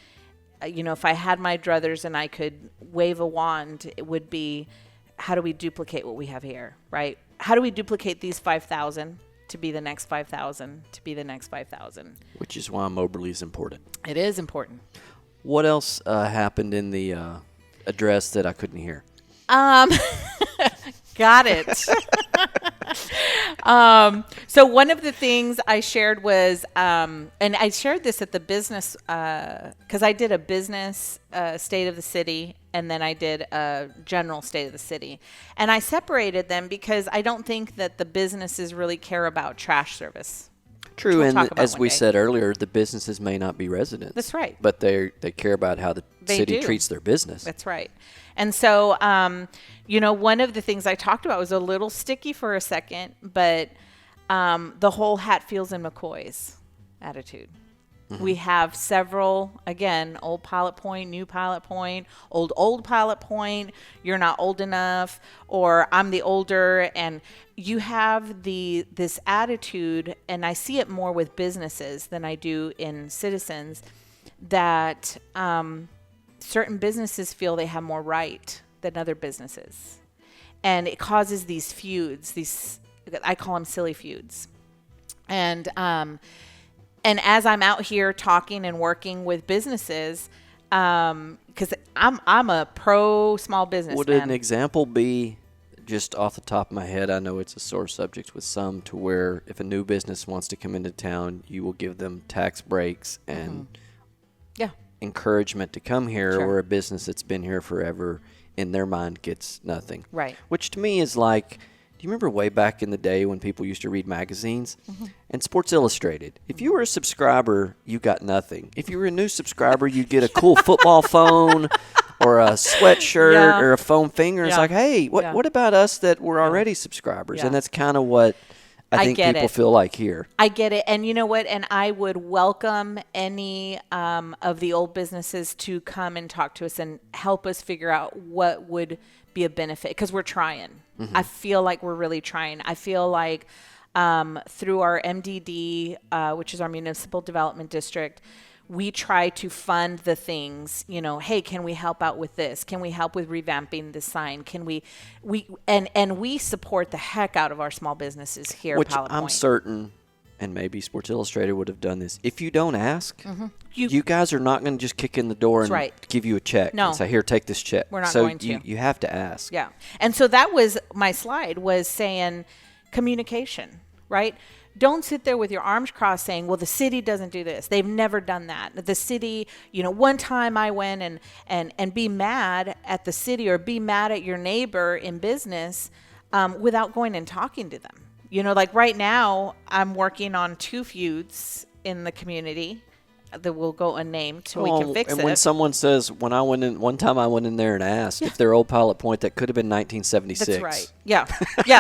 if I had my druthers and I could wave a wand, it would be, how do we duplicate what we have here, right? How do we duplicate these 5,000 to be the next 5,000 to be the next 5,000? Which is why Mobberly is important. It is important. What else happened in the address that I couldn't hear? Got it. So one of the things I shared was, and I shared this at the business, because I did a business state of the city, and then I did a general state of the city. And I separated them because I don't think that the businesses really care about trash service. True, and as we said earlier, the businesses may not be residents. That's right. But they care about how the city treats their business. That's right. And so, one of the things I talked about was a little sticky for a second, but the whole Hatfields and McCoys attitude. Mm-hmm. We have several, again, old Pilot Point, new Pilot Point, old Pilot Point, you're not old enough, or I'm the older, and you have this attitude, and I see it more with businesses than I do in citizens, that certain businesses feel they have more right than other businesses. And it causes these feuds, I call them silly feuds. And as I'm out here talking and working with businesses, because I'm a pro small business. Would an example be, just off the top of my head, I know it's a sore subject with some, to where if a new business wants to come into town, you will give them tax breaks and encouragement to come here, sure. Or a business that's been here forever, in their mind, gets nothing. Right. Which to me is like, do you remember way back in the day when people used to read magazines? Mm-hmm. And Sports Illustrated, if you were a subscriber, you got nothing. If you were a new subscriber, you'd get a cool football phone or a sweatshirt or a foam finger. It's like, hey, what about us that were already subscribers? And that's kind of what I think people feel like here. I get it. And you know what? And I would welcome any of the old businesses to come and talk to us and help us figure out what would be a benefit, because we're trying. Mm-hmm. I feel like we're really trying. I feel like through our MDD, which is our Municipal Development District, we try to fund the things, hey, can we help out with this? Can we help with revamping the sign? Can we support the heck out of our small businesses here Which at Pilot Point. I'm certain, and maybe Sports Illustrated would have done this, if you don't ask, mm-hmm. you guys are not going to just kick in the door and give you a check and say, here, take this check. We're not going to. So you have to ask. Yeah. And so that was my slide, was saying communication, right? Don't sit there with your arms crossed saying, well, the city doesn't do this. They've never done that. The city, one time I went and be mad at the city or be mad at your neighbor in business without going and talking to them. Like right now, I'm working on 2 feuds in the community. that will go unnamed so we can fix it. And when someone says, one time I went in there and asked if they're old Pilot Point, that could have been 1976. That's right. Yeah.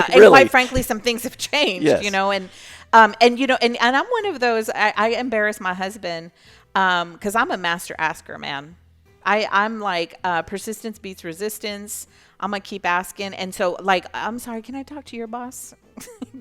And Really? quite frankly, some things have changed, Yes. and I'm one of those, I embarrass my husband, cause I'm a master asker, man. I'm like, persistence beats resistance. I'm going to keep asking. And so like, I'm sorry, can I talk to your boss?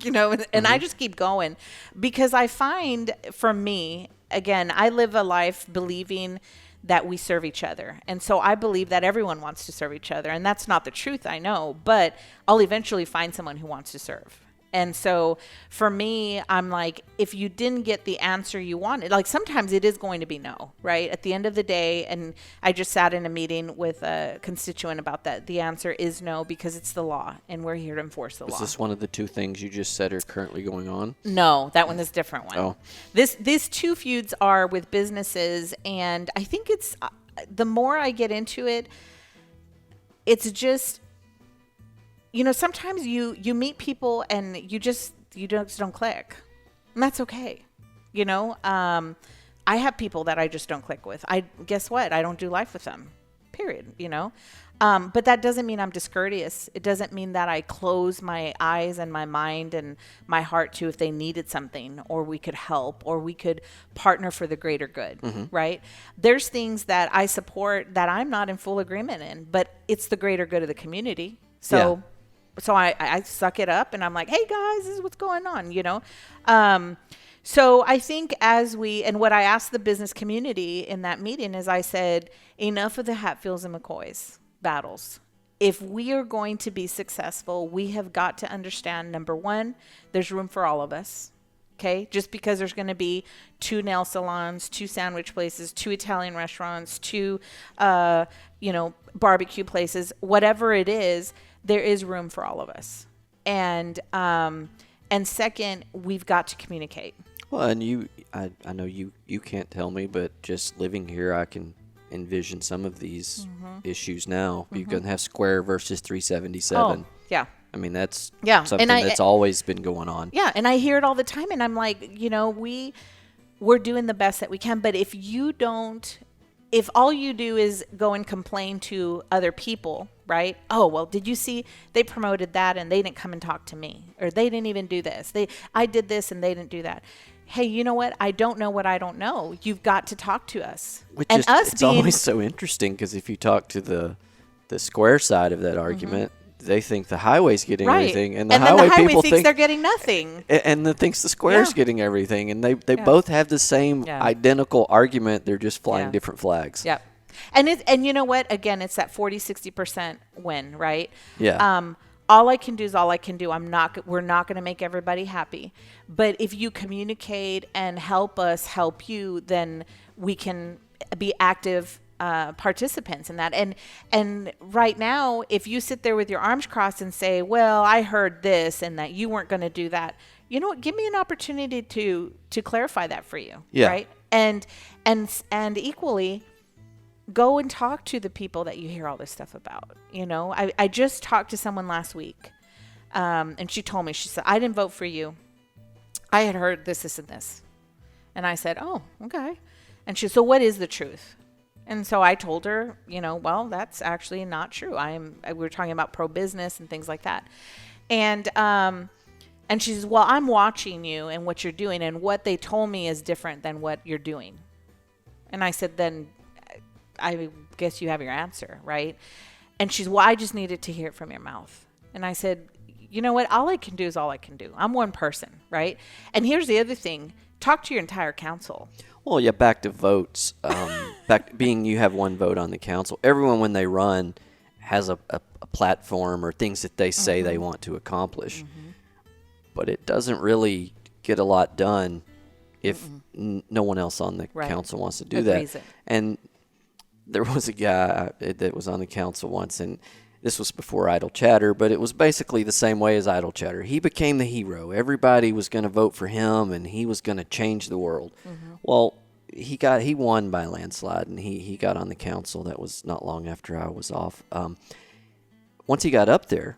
And I just keep going because I find for me, again, I live a life believing that we serve each other. And so I believe that everyone wants to serve each other. And that's not the truth, I know, but I'll eventually find someone who wants to serve. And so for me, I'm like, if you didn't get the answer you wanted, like sometimes it is going to be no, right? At the end of the day, and I just sat in a meeting with a constituent about that. The answer is no because it's the law and we're here to enforce the law. Is this one of the two things you just said are currently going on? No, that one is a different one. Oh. These two feuds are with businesses, and I think it's, the more I get into it, it's just, sometimes you meet people and you just don't click, and that's okay. I have people that I just don't click with. Guess what? I don't do life with them, period. But that doesn't mean I'm discourteous. It doesn't mean that I close my eyes and my mind and my heart to if they needed something or we could help or we could partner for the greater good, right? There's things that I support that I'm not in full agreement in, but it's the greater good of the community. So I suck it up and I'm like, hey guys, this is what's going on, So I think and what I asked the business community in that meeting is I said, enough of the Hatfields and McCoys battles. If we are going to be successful, we have got to understand, number one, there's room for all of us. Okay. Just because there's going to be 2 nail salons, 2 sandwich places, 2 Italian restaurants, 2, barbecue places, whatever it is, there is room for all of us. And second, we've got to communicate. Well, and I know you can't tell me, but just living here, I can envision some of these issues now. You're going to have Square versus 377. Oh, yeah. I mean, that's something that's always been going on. Yeah, and I hear it all the time, and I'm like, we're doing the best that we can, but if all you do is go and complain to other people, right? Oh, well, did you see they promoted that and they didn't come and talk to me, or they didn't even do this. I did this and they didn't do that. Hey, you know what? I don't know what I don't know. You've got to talk to us. It's always so interesting because if you talk to the Square side of that argument, they think the highway's getting everything, and the highway people thinks they're getting nothing, and thinks the Square's getting everything, and they both have the same identical argument. They're just flying different flags. Yep. And you know what? Again, it's that 40-60% win, right? Yeah. All I can do is all I can do. We're not going to make everybody happy. But if you communicate and help us help you, then we can be active participants in that. And right now, if you sit there with your arms crossed and say, well, I heard this and that you weren't going to do that, you know what? Give me an opportunity to clarify that for you. Yeah. Right. And equally, go and talk to the people that you hear all this stuff about. I just talked to someone last week, and she told me, she said, I didn't vote for you. I had heard this, and this. And I said, oh, okay. And she said, so what is the truth? And so I told her, well, that's actually not true. We were talking about pro-business and things like that. And she says, well, I'm watching you and what you're doing, and what they told me is different than what you're doing. And I said, then I guess you have your answer, right? And she's, well, I just needed to hear it from your mouth. And I said, you know what? All I can do is all I can do. I'm one person, right? And here's the other thing. Talk to your entire council. Well, yeah, back to votes. You have one vote on the council. Everyone, when they run, has a platform or things that they say they want to accomplish. But it doesn't really get a lot done if no one else on the council wants to do that. And there was a guy that was on the council once, and this was before Idle Chatter, but it was basically the same way as Idle Chatter. He became the hero. Everybody was going to vote for him, and he was going to change the world. Well, he won by a landslide, and he got on the council. That was not long after I was off. Once he got up there,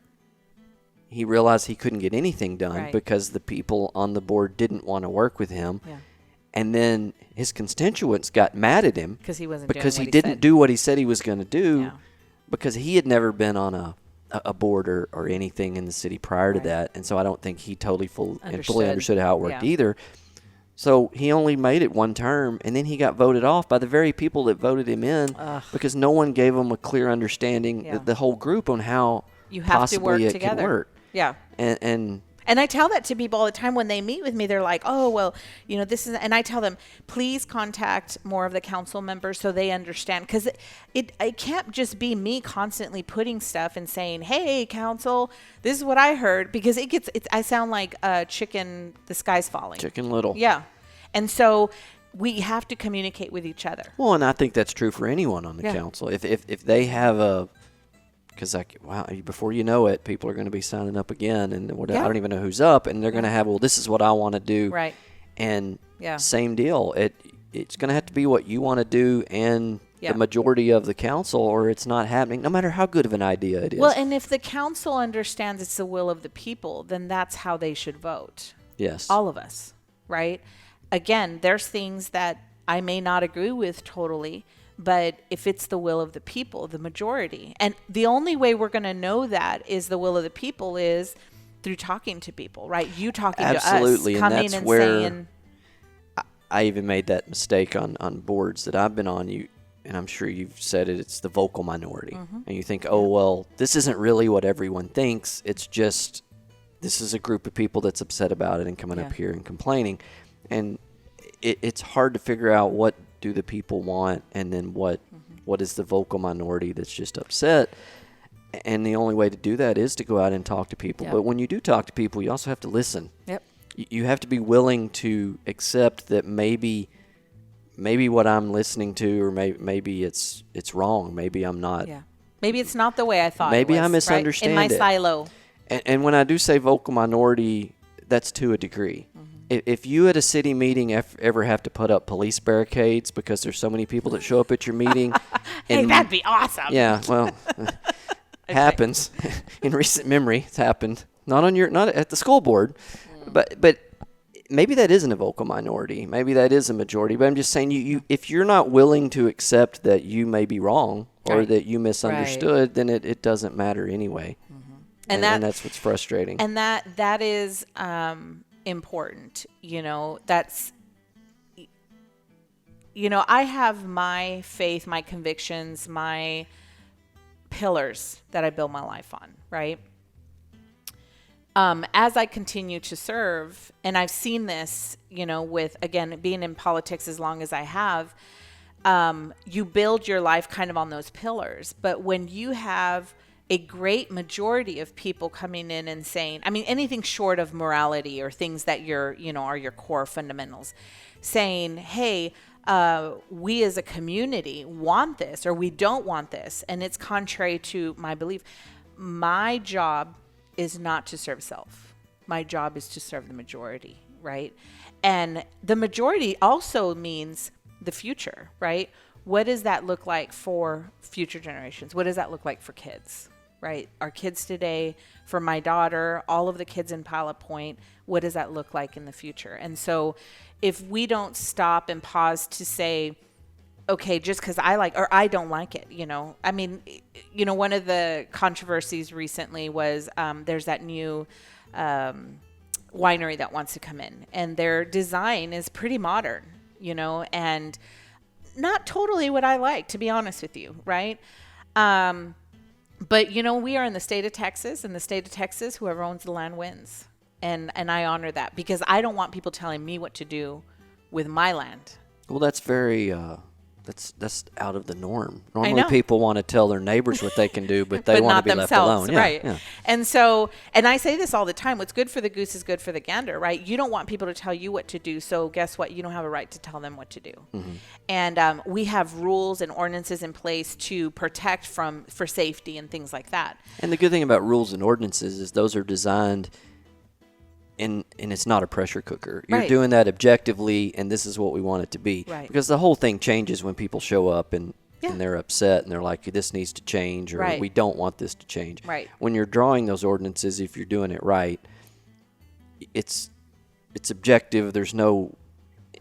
he realized he couldn't get anything done because the people on the board didn't want to work with him. Yeah. And then his constituents got mad at him because he didn't do what he said he was going to do, because he had never been on a board or anything in the city prior to that. And so I don't think he totally fully understood how it worked either. So he only made it one term, and then he got voted off by the very people that voted him in because no one gave him a clear understanding, the whole group, on how you have possibly to work it together. could work. Yeah. And I tell that to people all the time when they meet with me. They're like, oh, well, this is, and I tell them, please contact more of the council members so they understand. Because it can't just be me constantly putting stuff and saying, hey, council, this is what I heard. Because I sound like a chicken, the sky's falling. Chicken Little. Yeah. And so we have to communicate with each other. Well, and I think that's true for anyone on the council. If they have because before you know it, people are going to be signing up again, and I don't even know who's up, and they're going to have, well, this is what I want to do, right? And same deal. It's going to have to be what you want to do, and the majority of the council, or it's not happening, no matter how good of an idea it is. Well, and if the council understands it's the will of the people, then that's how they should vote. Yes, all of us, right? Again, there's things that I may not agree with totally. But if it's the will of the people, the majority, and the only way we're going to know that is the will of the people is through talking to people, right? You talking to us, coming and that's and where saying. I even made that mistake on boards that I've been on. And I'm sure you've said it. It's the vocal minority, and you think, oh well, this isn't really what everyone thinks. It's just this is a group of people that's upset about it and coming up here and complaining, and it's hard to figure out what do the people want, and then what is the vocal minority that's just upset. And the only way to do that is to go out and talk to people. But when you do talk to people, you also have to listen. You have to be willing to accept that maybe what I'm listening to, or maybe it's wrong. Maybe I'm not. Maybe it's not the way I thought. Maybe it was, I misunderstand in my silo. And when I do say vocal minority, that's to a degree. If you at a city meeting ever have to put up police barricades because there's so many people that show up at your meeting, hey, that'd be awesome. Yeah, well, happens in recent memory. It's happened not at the school board, but maybe that isn't a vocal minority. Maybe that is a majority. But I'm just saying, you if you're not willing to accept that you may be wrong or that you misunderstood, then it doesn't matter anyway. And that's what's frustrating. And that is important. That's, I have my faith, my convictions, my pillars that I build my life on, right? As I continue to serve, and I've seen this, with, again, being in politics as long as I have, you build your life kind of on those pillars. But when you have a great majority of people coming in and saying, I mean, anything short of morality or things that are your core fundamentals, saying, hey, we as a community want this, or we don't want this, and it's contrary to my belief. My job is not to serve self. My job is to serve the majority, right? And the majority also means the future, right? What does that look like for future generations? What does that look like for kids? Right? Our kids today, for my daughter, all of the kids in Pilot Point, what does that look like in the future? And so if we don't stop and pause to say, okay, just because I like, or I don't like it, I mean, one of the controversies recently was there's that new winery that wants to come in, and their design is pretty modern, and not totally what I like, to be honest with you, right? But, we are in the state of Texas. In the state of Texas, whoever owns the land wins. And I honor that, because I don't want people telling me what to do with my land. Well, that's very that's out of the norm. Normally people want to tell their neighbors what they can do, but they want to be left alone. Right. Yeah. And so, and I say this all the time, what's good for the goose is good for the gander, right? You don't want people to tell you what to do. So guess what? You don't have a right to tell them what to do. And we have rules and ordinances in place to protect for safety and things like that. And the good thing about rules and ordinances is those are designed, and it's not a pressure cooker. You're doing that objectively, and this is what we want it to be. Right. Because the whole thing changes when people show up and they're upset and they're like, this needs to change, or we don't want this to change. Right. When you're drawing those ordinances, if you're doing it right, it's objective. There's no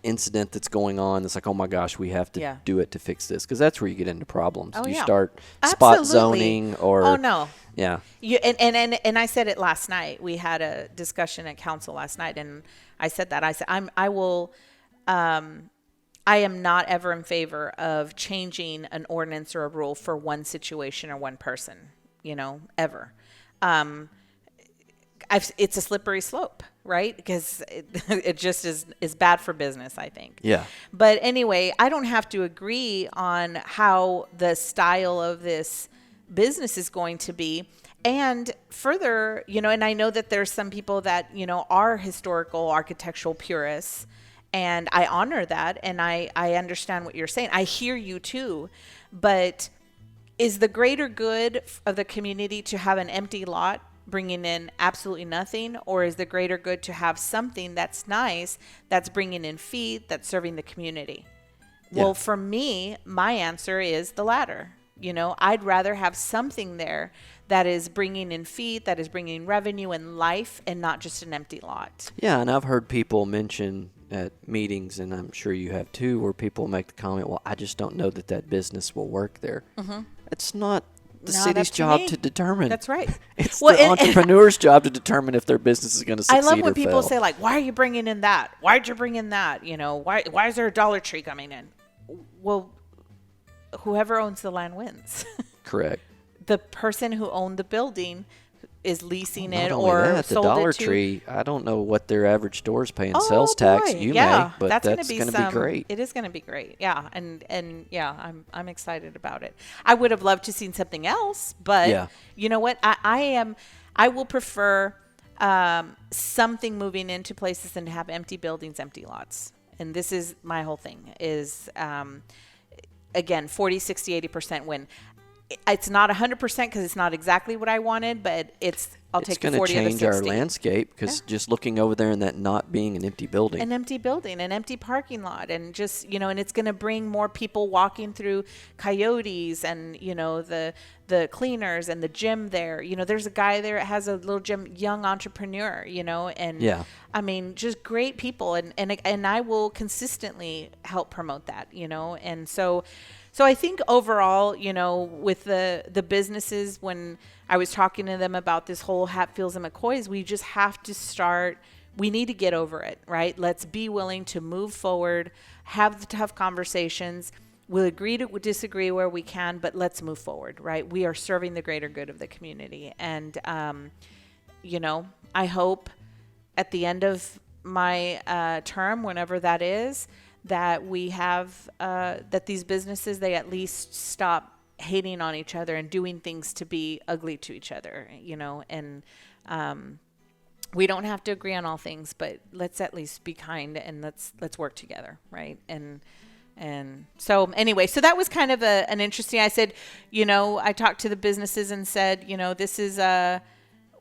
incident that's going on. It's like, oh my gosh, we have to do it to fix this, because that's where you get into problems. You start spot zoning or. Oh no. Yeah. And I said it last night. We had a discussion at council last night, and I said that. I said I am not ever in favor of changing an ordinance or a rule for one situation or one person, ever. It's a slippery slope, right? Because it just is bad for business, I think. Yeah. But anyway, I don't have to agree on how the style of this business is going to be. And further, and I know that there's some people that, are historical architectural purists, and I honor that, and I understand what you're saying. I hear you too, but is the greater good of the community to have an empty lot bringing in absolutely nothing, or is the greater good to have something that's nice, that's bringing in feet, that's serving the community? Yeah. Well, for me, my answer is the latter. I'd rather have something there that is bringing in feet, that is bringing revenue and life, and not just an empty lot. Yeah, and I've heard people mention at meetings, and I'm sure you have too, where people make the comment, well, I just don't know that business will work there. Mm-hmm. It's not the city's job to determine. That's right. It's the entrepreneur's job to determine if their business is going to succeed or fail. I love when people say, like, why are you bringing in that? Why'd you bring in that? Why is there a Dollar Tree coming in? Well, whoever owns the land wins. Correct. The person who owned the building is leasing it or sold it to. The Dollar Tree, I don't know what their average store is paying sales tax. You may, but that's going to be great. It is going to be great. Yeah. And yeah, I'm excited about it. I would have loved to seen something else, but you know what? I will prefer something moving into places than to have empty buildings, empty lots. And this is my whole thing is, again, 40, 60, 80% win. It's not 100% because it's not exactly what I wanted, but I'll take the 40 or the 60. It's going to change our landscape because just looking over there and that not being an empty building. An empty building, an empty parking lot, and just, and it's going to bring more people walking through Coyotes and, the cleaners and the gym there. There's a guy there that has a little gym, young entrepreneur, and I mean, just great people. And I will consistently help promote that, and so I think overall, with the businesses, when I was talking to them about this whole Hatfields and McCoys, we just have to we need to get over it, right? Let's be willing to move forward, have the tough conversations. We'll agree to disagree where we can, but let's move forward, right? We are serving the greater good of the community. And, I hope at the end of my term, whenever that is, that we have, that these businesses, they at least stop hating on each other and doing things to be ugly to each other, and we don't have to agree on all things, but let's at least be kind and let's work together, right? And so anyway, so that was kind of an interesting, I said, I talked to the businesses and said, this is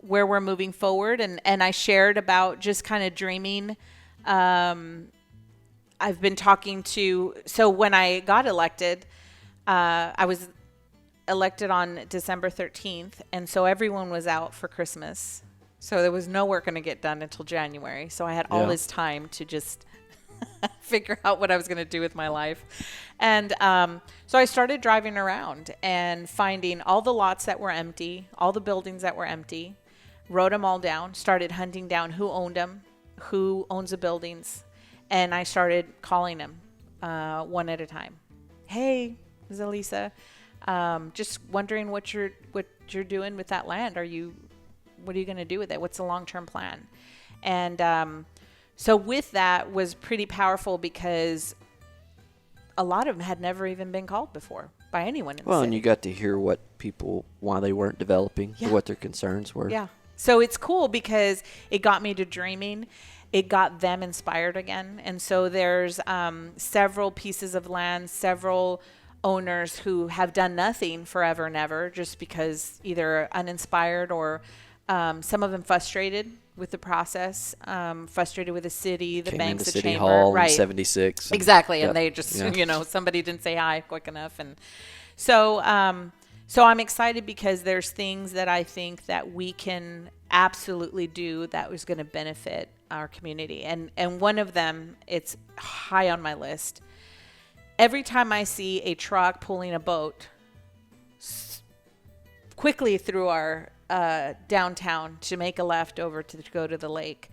where we're moving forward. And I shared about just kind of dreaming. I've been talking so when I got elected, I was elected on December 13th. And so everyone was out for Christmas. So there was no work going to get done until January. So I had all this time to just figure out what I was going to do with my life. And so I started driving around and finding all the lots that were empty, all the buildings that were empty, wrote them all down, started hunting down who owned them, who owns the buildings. And I started calling them one at a time. Hey, this is Elisa. Just wondering what you're doing with that land. What are you going to do with it? What's the long-term plan? And so with that was pretty powerful because a lot of them had never even been called before by anyone in the city. And you got to hear why they weren't developing, or what their concerns were. Yeah. So it's cool because it got me to dreaming. It got them inspired again. And so there's several pieces of land, several owners who have done nothing forever and ever just because either uninspired or some of them frustrated with the process, frustrated with the city, the banks, the City chamber. Hall right. in 76. Exactly. And they just, somebody didn't say hi quick enough. And so I'm excited because there's things that I think that we can absolutely do that was going to benefit our community. And one of them, it's high on my list. Every time I see a truck pulling a boat quickly through our downtown to make a left over to go to the lake,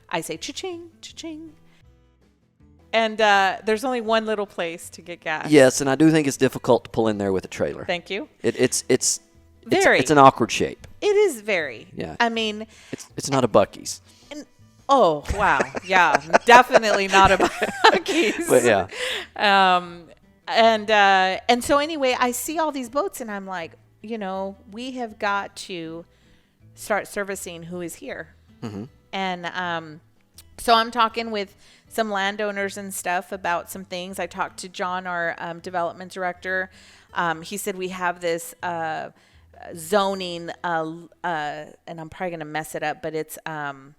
I say, Cha-Ching, Cha-Ching. And there's only one little place to get gas. Yes, and I do think it's difficult to pull in there with a trailer. Thank you. It's very. It's an awkward shape. It is very. Yeah. I mean, it's not a Buc-ee's. Oh, wow. Yeah, definitely not a Buc-ee's. But yeah. And so anyway, I see all these boats and I'm like, we have got to start servicing who is here. Mm-hmm. And so I'm talking with some landowners and stuff about some things. I talked to John, our development director. He said we have this zoning, and I'm probably going to mess it up, but it's oh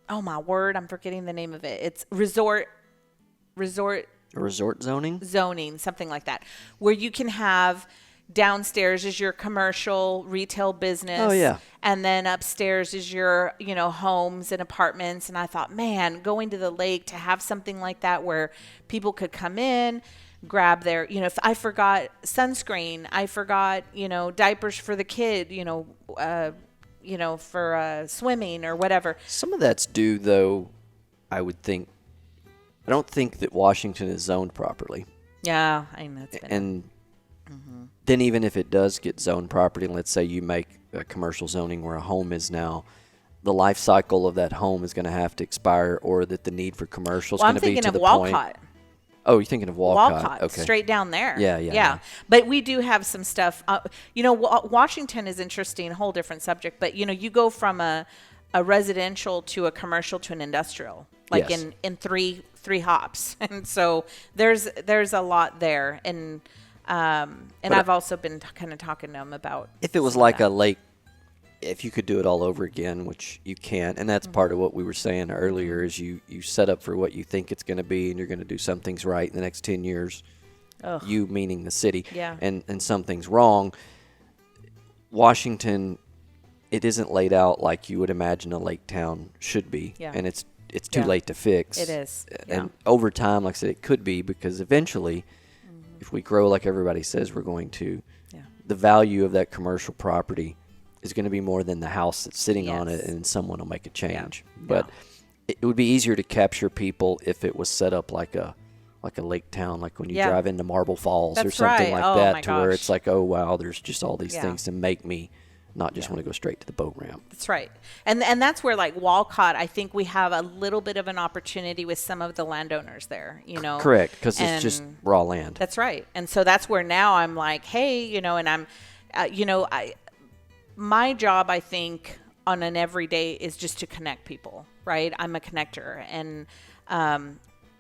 my word, I'm forgetting the name of it. It's resort zoning, something like that, where you can have downstairs is your commercial retail business. Oh yeah. And then upstairs is your, homes and apartments. And I thought, man, going to the lake to have something like that where people could come in, grab their, if I forgot sunscreen, I forgot, diapers for the kid, for swimming or whatever. Some of that's due, though, I would think. I don't think that Washington is zoned properly. Yeah, I know. And then even if it does get zoned properly, and let's say you make a commercial zoning where a home is now, the life cycle of that home is going to have to expire, or that the need for commercial is going to be to the point. I'm thinking of Walcott. Oh, you're thinking of Walcott. Walcott, okay. Straight down there. Yeah. But we do have some stuff. Washington is interesting, a whole different subject. But, you go from a residential to a commercial to an industrial, like yes. in three hops. And so there's a lot there. And I've also been kind of talking to them about. If it was like a lake, if you could do it all over again, which you can't, and that's part of what we were saying earlier, is you set up for what you think it's going to be, and you're going to do some things right in the next 10 years. Ugh. You meaning the city. Yeah. And some things wrong. Washington, it isn't laid out like you would imagine a lake town should be. Yeah. And it's too late to fix. It is. And over time, like I said, it could be, because eventually, if we grow like everybody says we're going to, the value of that commercial property is going to be more than the house that's sitting on it, and someone will make a change. Yeah. But it would be easier to capture people if it was set up like a lake town, like when you drive into Marble Falls or something like that, to where it's like, oh wow, there's just all these things to make me not just want to go straight to the boat ramp. That's right. And that's where, like Walcott, I think we have a little bit of an opportunity with some of the landowners there, Correct, because it's just raw land. That's right. And so that's where now I'm like, hey, and I'm, my job, I think, on an everyday is just to connect people, right? I'm a connector. And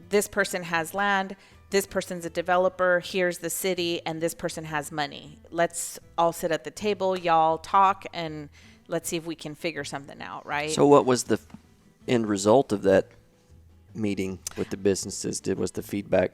this person has land. This person's a developer. Here's the city. And this person has money. Let's all sit at the table. Y'all talk. And let's see if we can figure something out, right? So what was the end result of that meeting with the businesses? Was the feedback?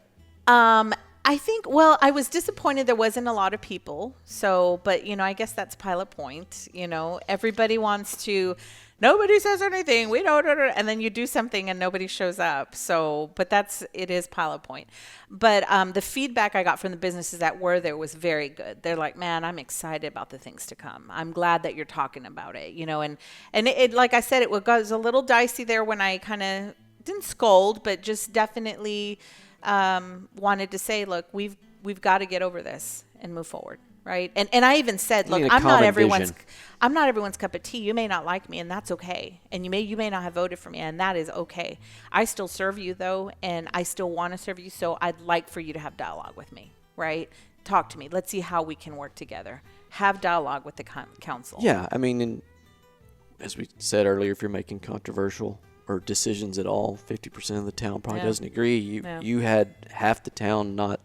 I think, I was disappointed there wasn't a lot of people. So, but, I guess that's Pilot Point. Everybody wants to, nobody says anything. We don't, and then you do something and nobody shows up. So, but it is Pilot Point. But the feedback I got from the businesses that were there was very good. They're like, man, I'm excited about the things to come. I'm glad that you're talking about it, and it, like I said, it was a little dicey there when I kind of didn't scold, but just definitely wanted to say, look, we've got to get over this and move forward, right? And I even said, look, I'm not everyone's cup of tea. You may not like me, and that's okay. And you may not have voted for me, and that is okay. I still serve you though, and I still want to serve you. So I'd like for you to have dialogue with me, right? Talk to me. Let's see how we can work together. Have dialogue with the council. Yeah, I mean, and as we said earlier, if you're making controversial or decisions at all, 50% of the town probably doesn't agree. You had half the town not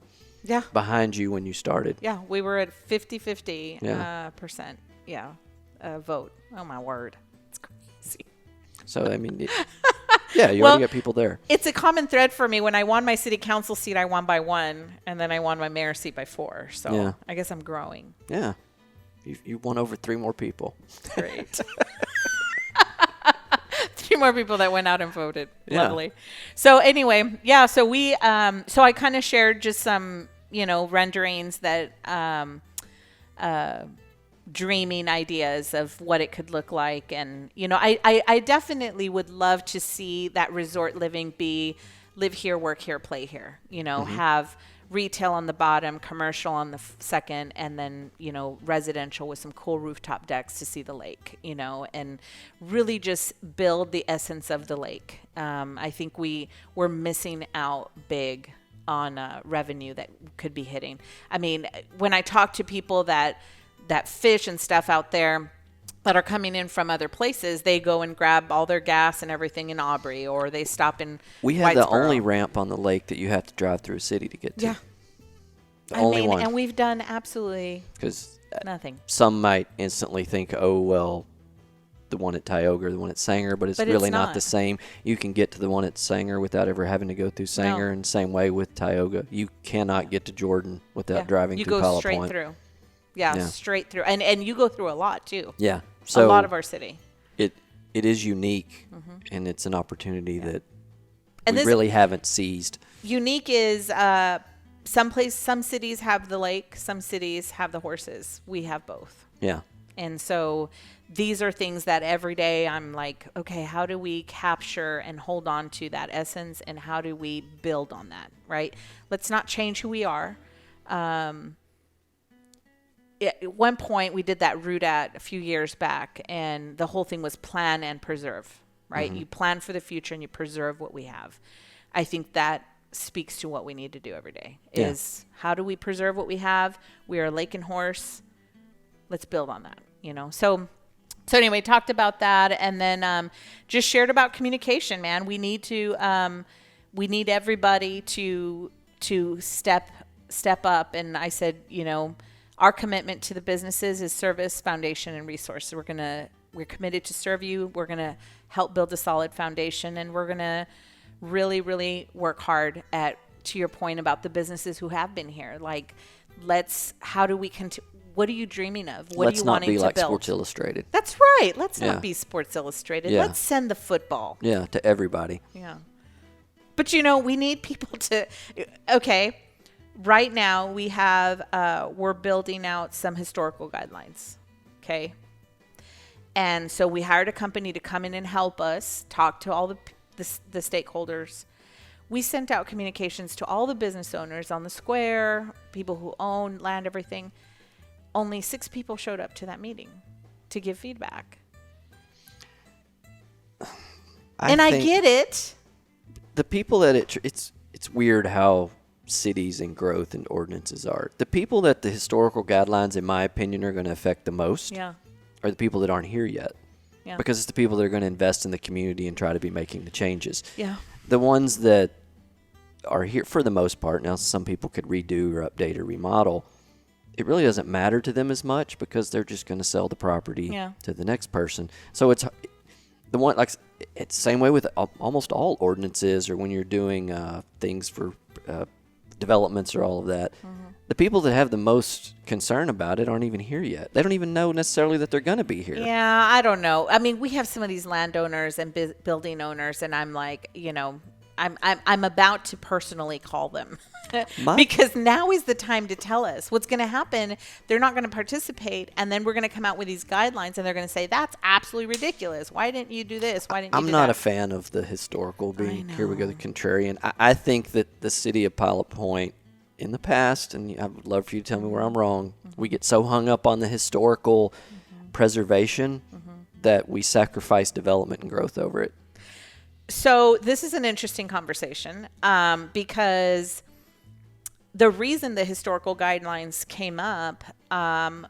behind you when you started. Yeah, we were at 50-50 percent. Yeah, vote. Oh my word, it's crazy. So I mean, you already got people there. It's a common thread for me. When I won my city council seat, I won by 1, and then I won my mayor seat by 4. So I guess I'm growing. Yeah, you won over 3 more people. Great. 2 more people that went out and voted. Yeah. Lovely. So anyway, yeah. So we, so I kind of shared just some, renderings that, dreaming ideas of what it could look like. And, I definitely would love to see that resort living be live here, work here, play here, have retail on the bottom, commercial on the second, and then, residential with some cool rooftop decks to see the lake, and really just build the essence of the lake. I think we're missing out big on revenue that could be hitting. I mean, when I talk to people that fish and stuff out there that are coming in from other places, they go and grab all their gas and everything in Aubrey, or they stop in We have the only ramp on the lake that you have to drive through a city to get to. Yeah. The only one. And we've done absolutely nothing. Some might instantly think, oh, well, the one at Tioga or the one at Sanger, but it's really not the same. You can get to the one at Sanger without ever having to go through Sanger, and same way with Tioga. You cannot get to Jordan without driving through Pilot Point. You go straight through. Yeah, straight through. And you go through a lot, too. Yeah. So a lot of our city. It is unique, and it's an opportunity that we really haven't seized. Unique is some cities have the lake, some cities have the horses. We have both. Yeah. And so these are things that every day I'm like, okay, how do we capture and hold on to that essence, and how do we build on that, right? Let's not change who we are. At one point, we did that route a few years back, and the whole thing was plan and preserve, right? You plan for the future and you preserve what we have. I think that speaks to what we need to do every day is how do we preserve what we have? We are a lake and horse. Let's build on that, So anyway, talked about that, and then just shared about communication, man. We need need everybody to step up. And I said, our commitment to the businesses is service, foundation, and resources. We're committed to serve you. We're going to help build a solid foundation, and we're going to really, really work hard to your point about the businesses who have been here. Like, how do we continue? What are you dreaming of? What are you wanting to build? Let's not be like Sports Illustrated. That's right. Let's not be Sports Illustrated. Yeah. Let's send the football. Yeah, to everybody. Yeah. But, we need people to, okay. Right now, we're building out some historical guidelines, okay? And so we hired a company to come in and help us talk to all the stakeholders. We sent out communications to all the business owners on the square, people who own land, everything. Only 6 people showed up to that meeting to give feedback. I get it. The people that it's weird how cities and growth and ordinances are. The people that the historical guidelines, in my opinion, are going to affect the most are the people that aren't here yet. Yeah. Because it's the people that are going to invest in the community and try to be making the changes. Yeah. The ones that are here for the most part, now some people could redo or update or remodel, it really doesn't matter to them as much because they're just going to sell the property to the next person. So it's the one, like, it's the same way with almost all ordinances, or when you're doing things for developments or all of that. The people that have the most concern about it aren't even here yet. They don't even know necessarily that they're going to be here. Yeah, I don't know. I mean, we have some of these landowners and building owners, and I'm like, I'm about to personally call them because now is the time to tell us what's going to happen. They're not going to participate, and then we're going to come out with these guidelines, and they're going to say, that's absolutely ridiculous. Why didn't you do this? Why didn't you do that? I'm not a fan of the historical being, here we go, the contrarian. I think that the city of Pilot Point in the past, and I would love for you to tell me where I'm wrong, we get so hung up on the historical preservation that we sacrifice development and growth over it. So this is an interesting conversation because the reason the historical guidelines came up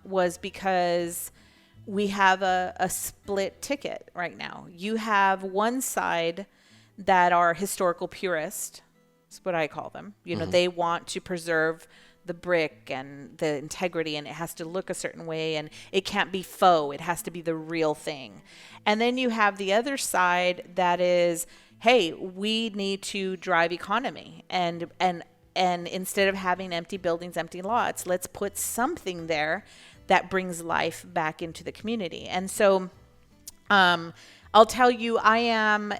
was because we have a split ticket right now. You have one side that are historical purists. That's what I call them. They want to preserve the brick and the integrity, and it has to look a certain way, and it can't be faux. It has to be the real thing. And then you have the other side that is, hey, we need to drive economy, and instead of having empty buildings, empty lots, let's put something there that brings life back into the community. And so I'll tell you, I am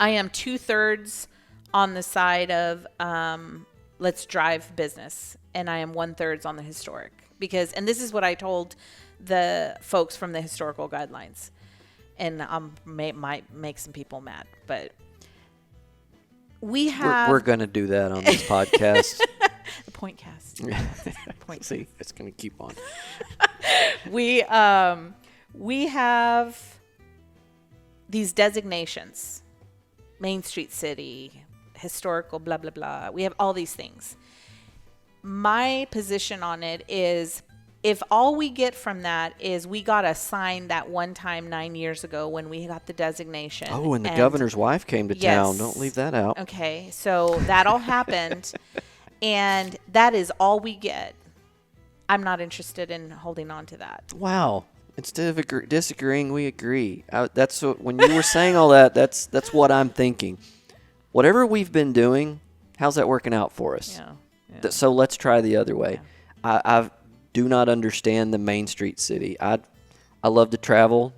2/3 on the side of let's drive business, and I am 1/3 on the historic, because, and this is what I told the folks from the historical guidelines, and might make some people mad, but we're going to do that on this podcast. The Pointcast. See, it's going to keep on. We have these designations: Main Street City, historical, blah blah blah. We have all these things. My position on it is, if all we get from that is we got a sign that one time 9 years ago when we got the designation. Oh, and the governor's wife came to town. Don't leave that out. Okay, so that all happened, and that is all we get. I'm not interested in holding on to that. Wow. Instead of disagreeing, we agree. That's what, when you were saying all that, that's what I'm thinking. Whatever we've been doing, how's that working out for us? Yeah. So let's try the other way. Yeah. I do not understand the Main Street City. I love to travel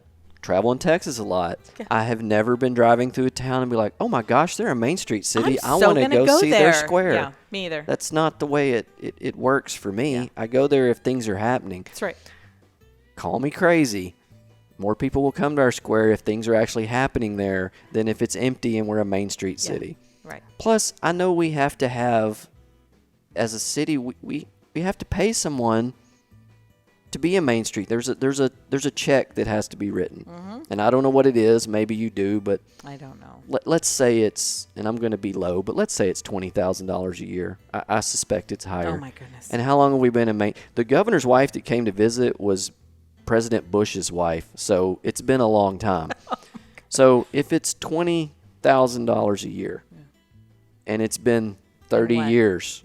in Texas a lot. Yeah. I have never been driving through a town and be like, oh my gosh, they're a Main Street City. I want to go see their square. Yeah, me either. That's not the way it works for me. Yeah. I go there if things are happening. That's right. Call me crazy. More people will come to our square if things are actually happening there than if it's empty and we're a Main Street City. Right. Plus, I know we have to have, as a city, we have to pay someone to be a Main Street. There's a check that has to be written. Mm-hmm. And I don't know what it is. Maybe you do, but I don't know. Let's say it's, and I'm going to be low, but let's say it's $20,000 a year. I suspect it's higher. Oh my goodness. And how long have we been in Maine? The governor's wife that came to visit was President Bush's wife, so it's been a long time. So if it's $20,000 a year, and it's been 30 years,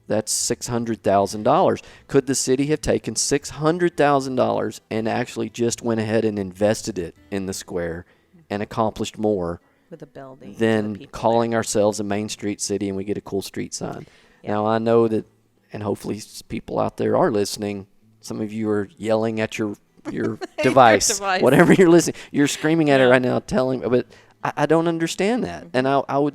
that's $600,000. Could the city have taken $600,000 and actually just went ahead and invested it in the square and accomplished more with a building than calling ourselves a Main Street City and we get a cool street sign? Now I know that, and hopefully people out there are listening. Some of you are yelling at your device, whatever you're listening. You're screaming at it right now, telling me, but I don't understand that. And I would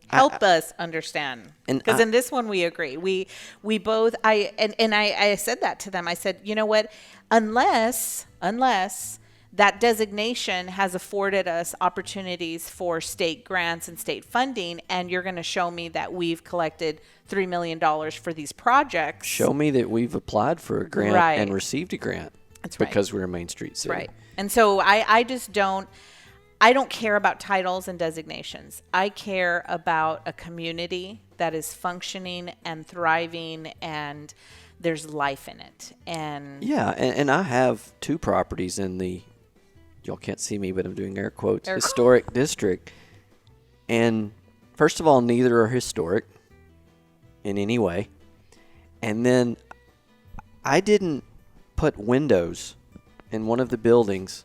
help us understand, because in this one we agree. We both. I said that to them. I said, you know what? Unless that designation has afforded us opportunities for state grants and state funding, and you're going to show me that we've collected $3 million for these projects. Show me that we've applied for a grant and received a grant. That's because we're a Main Street City. Right. And so I just don't. I don't care about titles and designations. I care about a community that is functioning and thriving, and there's life in it. And and I have 2 properties in the, y'all can't see me, but I'm doing air quotes, historic district. And first of all, neither are historic in any way. And then I didn't put windows in one of the buildings,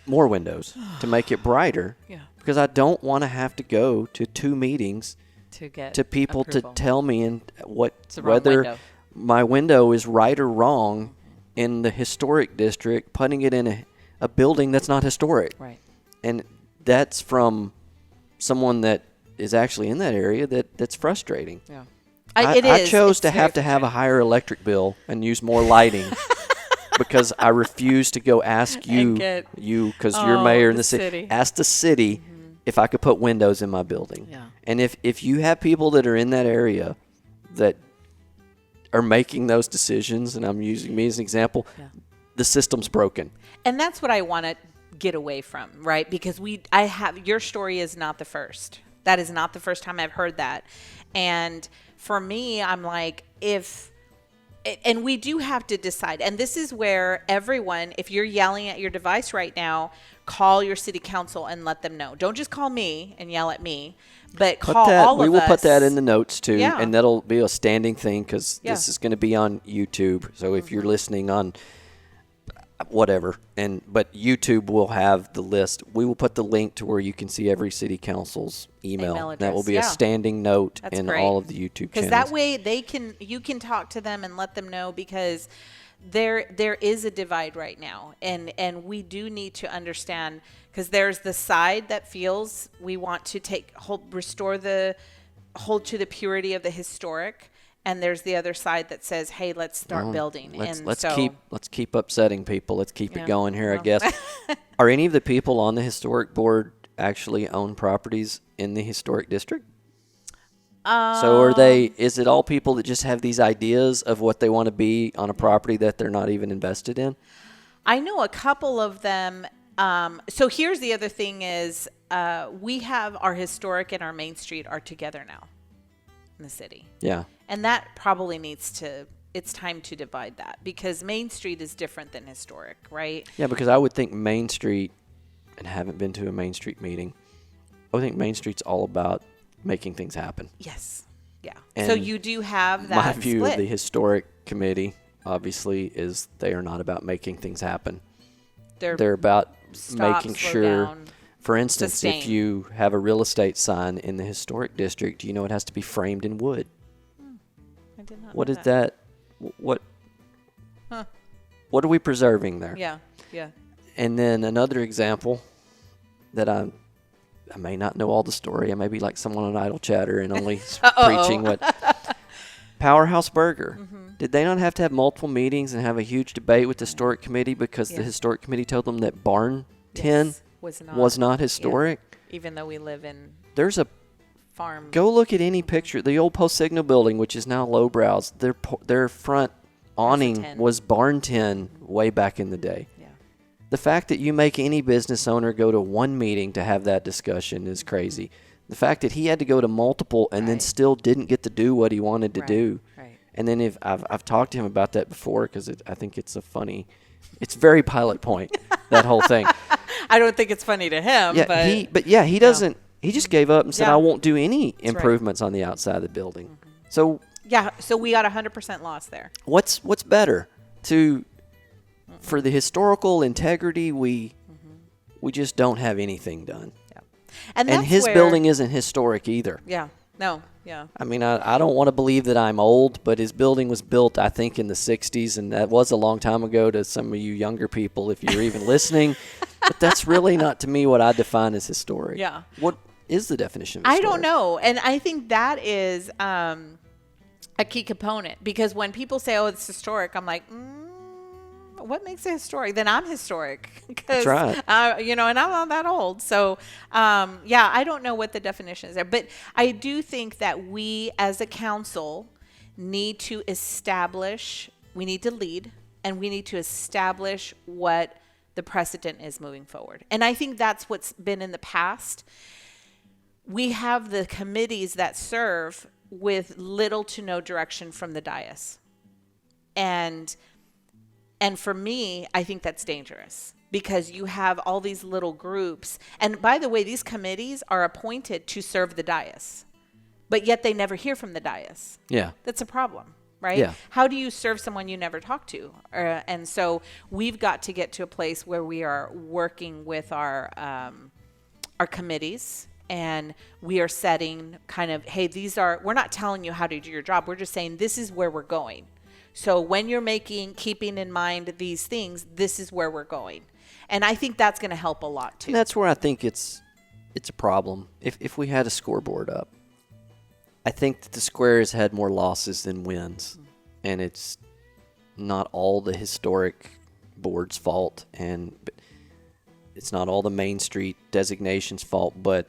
more windows, to make it brighter, because I don't want to have to go to 2 meetings to people approval. To tell me whether my window is right or wrong in the historic district, putting it in a building that's not historic. Right. And that's from someone that is actually in that area that's frustrating. Yeah. I chose to have a higher electric bill and use more lighting because I refuse to go ask you, because you're mayor in the city. Ask the city if I could put windows in my building. Yeah. And if you have people that are in that area that are making those decisions, and I'm using me as an example, the system's broken. And that's what I want to get away from, right? Because your story is not the first. That is not the first time I've heard that. And for me, I'm like, and we do have to decide. And this is where everyone, if you're yelling at your device right now, call your city council and let them know. Don't just call me and yell at me, but call all of us. We will put that in the notes too, and that'll be a standing thing because this is going to be on YouTube. So if you're listening on, whatever. But YouTube will have the list. We will put the link to where you can see every city council's email. That will be a standing note in all of the YouTube channels. Because that way you can talk to them and let them know, because there is a divide right now, and we do need to understand, because there's the side that feels we want to hold to the purity of the historic, and there's the other side that says, hey, let's start building. Let's keep upsetting people. Let's keep it going here, I guess. Are any of the people on the historic board actually own properties in the historic district? So is it all people that just have these ideas of what they want to be on a property that they're not even invested in? I know a couple of them. So here's the other thing is, we have our historic and our Main Street are together now in the city. Yeah. And that probably it's time to divide that, because Main Street is different than historic, right? Yeah, because I would think Main Street, and haven't been to a Main Street meeting, I would think Main Street's all about making things happen. Yes. Yeah. And so you do have that my view split. of the historic committee, obviously, is they are not about making things happen. They're about making sure, down, for instance, sustain. if you have a real estate sign in the historic district, you know it has to be framed in wood. I did not What know is that? What are we preserving there? Yeah. And then another example that I may not know all the story. I may be like someone on Idle Chatter and only preaching what. Powerhouse Burger. Mm-hmm. Did they not have to have multiple meetings and have a huge debate with the historic committee because the historic committee told them that Barn 10 was not historic? Yeah. Even though we live in there's a farm. Go look at any picture. The old Post Signal building, which is now Lowbrows, their front awning was Barn 10 way back in the day. The fact that you make any business owner go to one meeting to have that discussion is crazy. The fact that he had to go to multiple and then still didn't get to do what he wanted to do. Right. And then if I've talked to him about that before, because I think it's it's very Pilot Point, that whole thing. I don't think it's funny to him. Yeah, he doesn't. He just gave up and said, I won't do any improvements on the outside of the building. Mm-hmm. So we got 100% loss there. What's better for the historical integrity? We just don't have anything done. Yeah. And his building isn't historic either. Yeah. No. Yeah. I mean, I don't want to believe that I'm old, but his building was built, I think, in the 60s, and that was a long time ago to some of you younger people, if you're even listening. But that's really not, to me, what I define as historic. Yeah. What is the definition of historic? I don't know. And I think that is a key component, because when people say, oh, it's historic, I'm like, what makes it historic? Then I'm historic. That's right. And I'm not that old. So, I don't know what the definition is there. But I do think that we as a council need to lead, and we need to establish what the precedent is moving forward. And I think that's what's been in the past. We have the committees that serve with little to no direction from the dais. And for me, I think that's dangerous, because you have all these little groups. And by the way, these committees are appointed to serve the dais, but yet they never hear from the dais. Yeah. That's a problem, right? Yeah. How do you serve someone you never talk to? And so we've got to get to a place where we are working with our committees, and we are setting kind of, hey, we're not telling you how to do your job. We're just saying this is where we're going. So when you're keeping in mind these things, this is where we're going. And I think that's going to help a lot too. And that's where I think it's a problem. If we had a scoreboard up, I think that the square has had more losses than wins. Mm-hmm. And it's not all the historic board's fault, and it's not all the Main Street designation's fault. But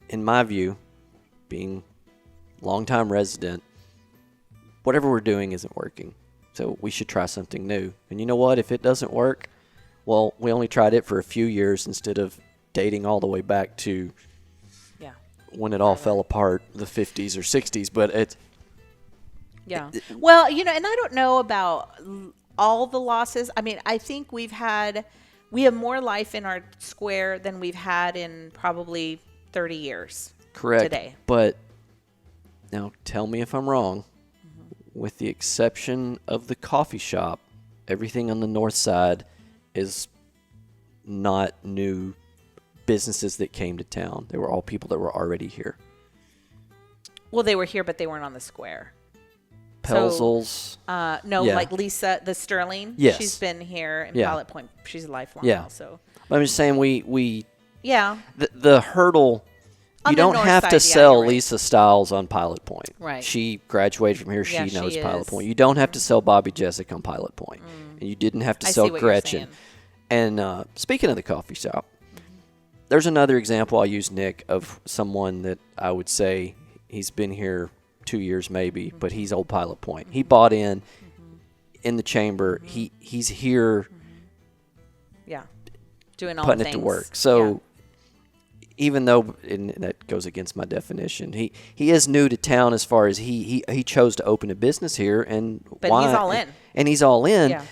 in my view, being a longtime resident, whatever we're doing isn't working. So we should try something new. And you know what? If it doesn't work, well, we only tried it for a few years instead of dating all the way back to when it all fell apart, the 50s or 60s. But it's... Yeah. Well, and I don't know about all the losses. I mean, I think we have more life in our square than we've had in probably 30 years. Correct. Today. But now tell me if I'm wrong. With the exception of the coffee shop Everything on the north side is not new businesses that came to town. They were all people that were already here. Well, they were here, but they weren't on the square. Pelzel's. Like Lisa, the Sterling. Yes. She's been here in Pilot Point. She's a lifelong also. But I'm just saying we Yeah. The hurdle, you don't have to sell Lisa Stiles on Pilot Point. Right. She graduated from here. She knows she Pilot is. Point. You don't have to sell Bobby Jessica on Pilot Point. And you didn't have to sell see what Gretchen. you're saying. And speaking of the coffee shop, there's another example I'll use, Nick, of someone that I would say he's been here 2 years maybe, but he's old Pilot Point. He bought in the chamber. He's here doing all putting things. it to work. So even though, and that goes against my definition, he is new to town as far as he chose to open a business here. But he's all in. And he's all in. Yeah.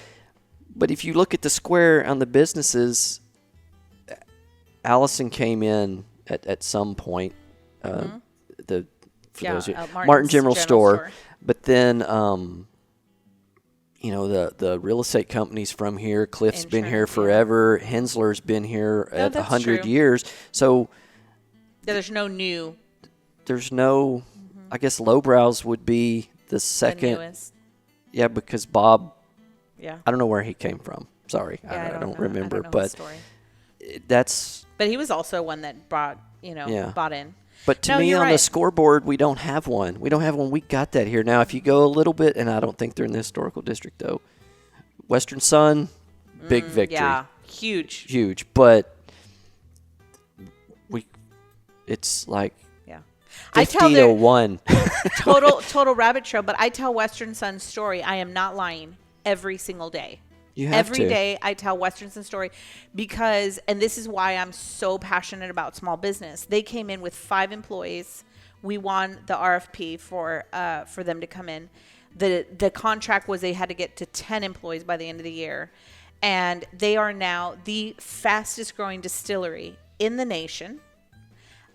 But if you look at the square on the businesses, Allison came in at some point, Martin General Store. But then, the real estate companies from here, Cliff's been here forever, Hensler's been here at 100 years. So there's no new. There's no, I guess Lowbrow's would be the second. The newest. Yeah, because Bob, I don't know where he came from. Sorry, I don't remember. I don't know but his story. That's. But he was also one that bought in. But to me, on the scoreboard, we don't have one. We don't have one. We got that here. Now, if you go a little bit, and I don't think they're in the historical district, though. Western Sun, big victory. Yeah, huge. Huge. But it's like 50-1. Total rabbit trail, but I tell Western Sun's story. I am not lying every single day. Every day I tell Western Sun's story because, and this is why I'm so passionate about small business. They came in with 5 employees. We won the RFP for them to come in. The contract was they had to get to 10 employees by the end of the year. And they are now the fastest growing distillery in the nation.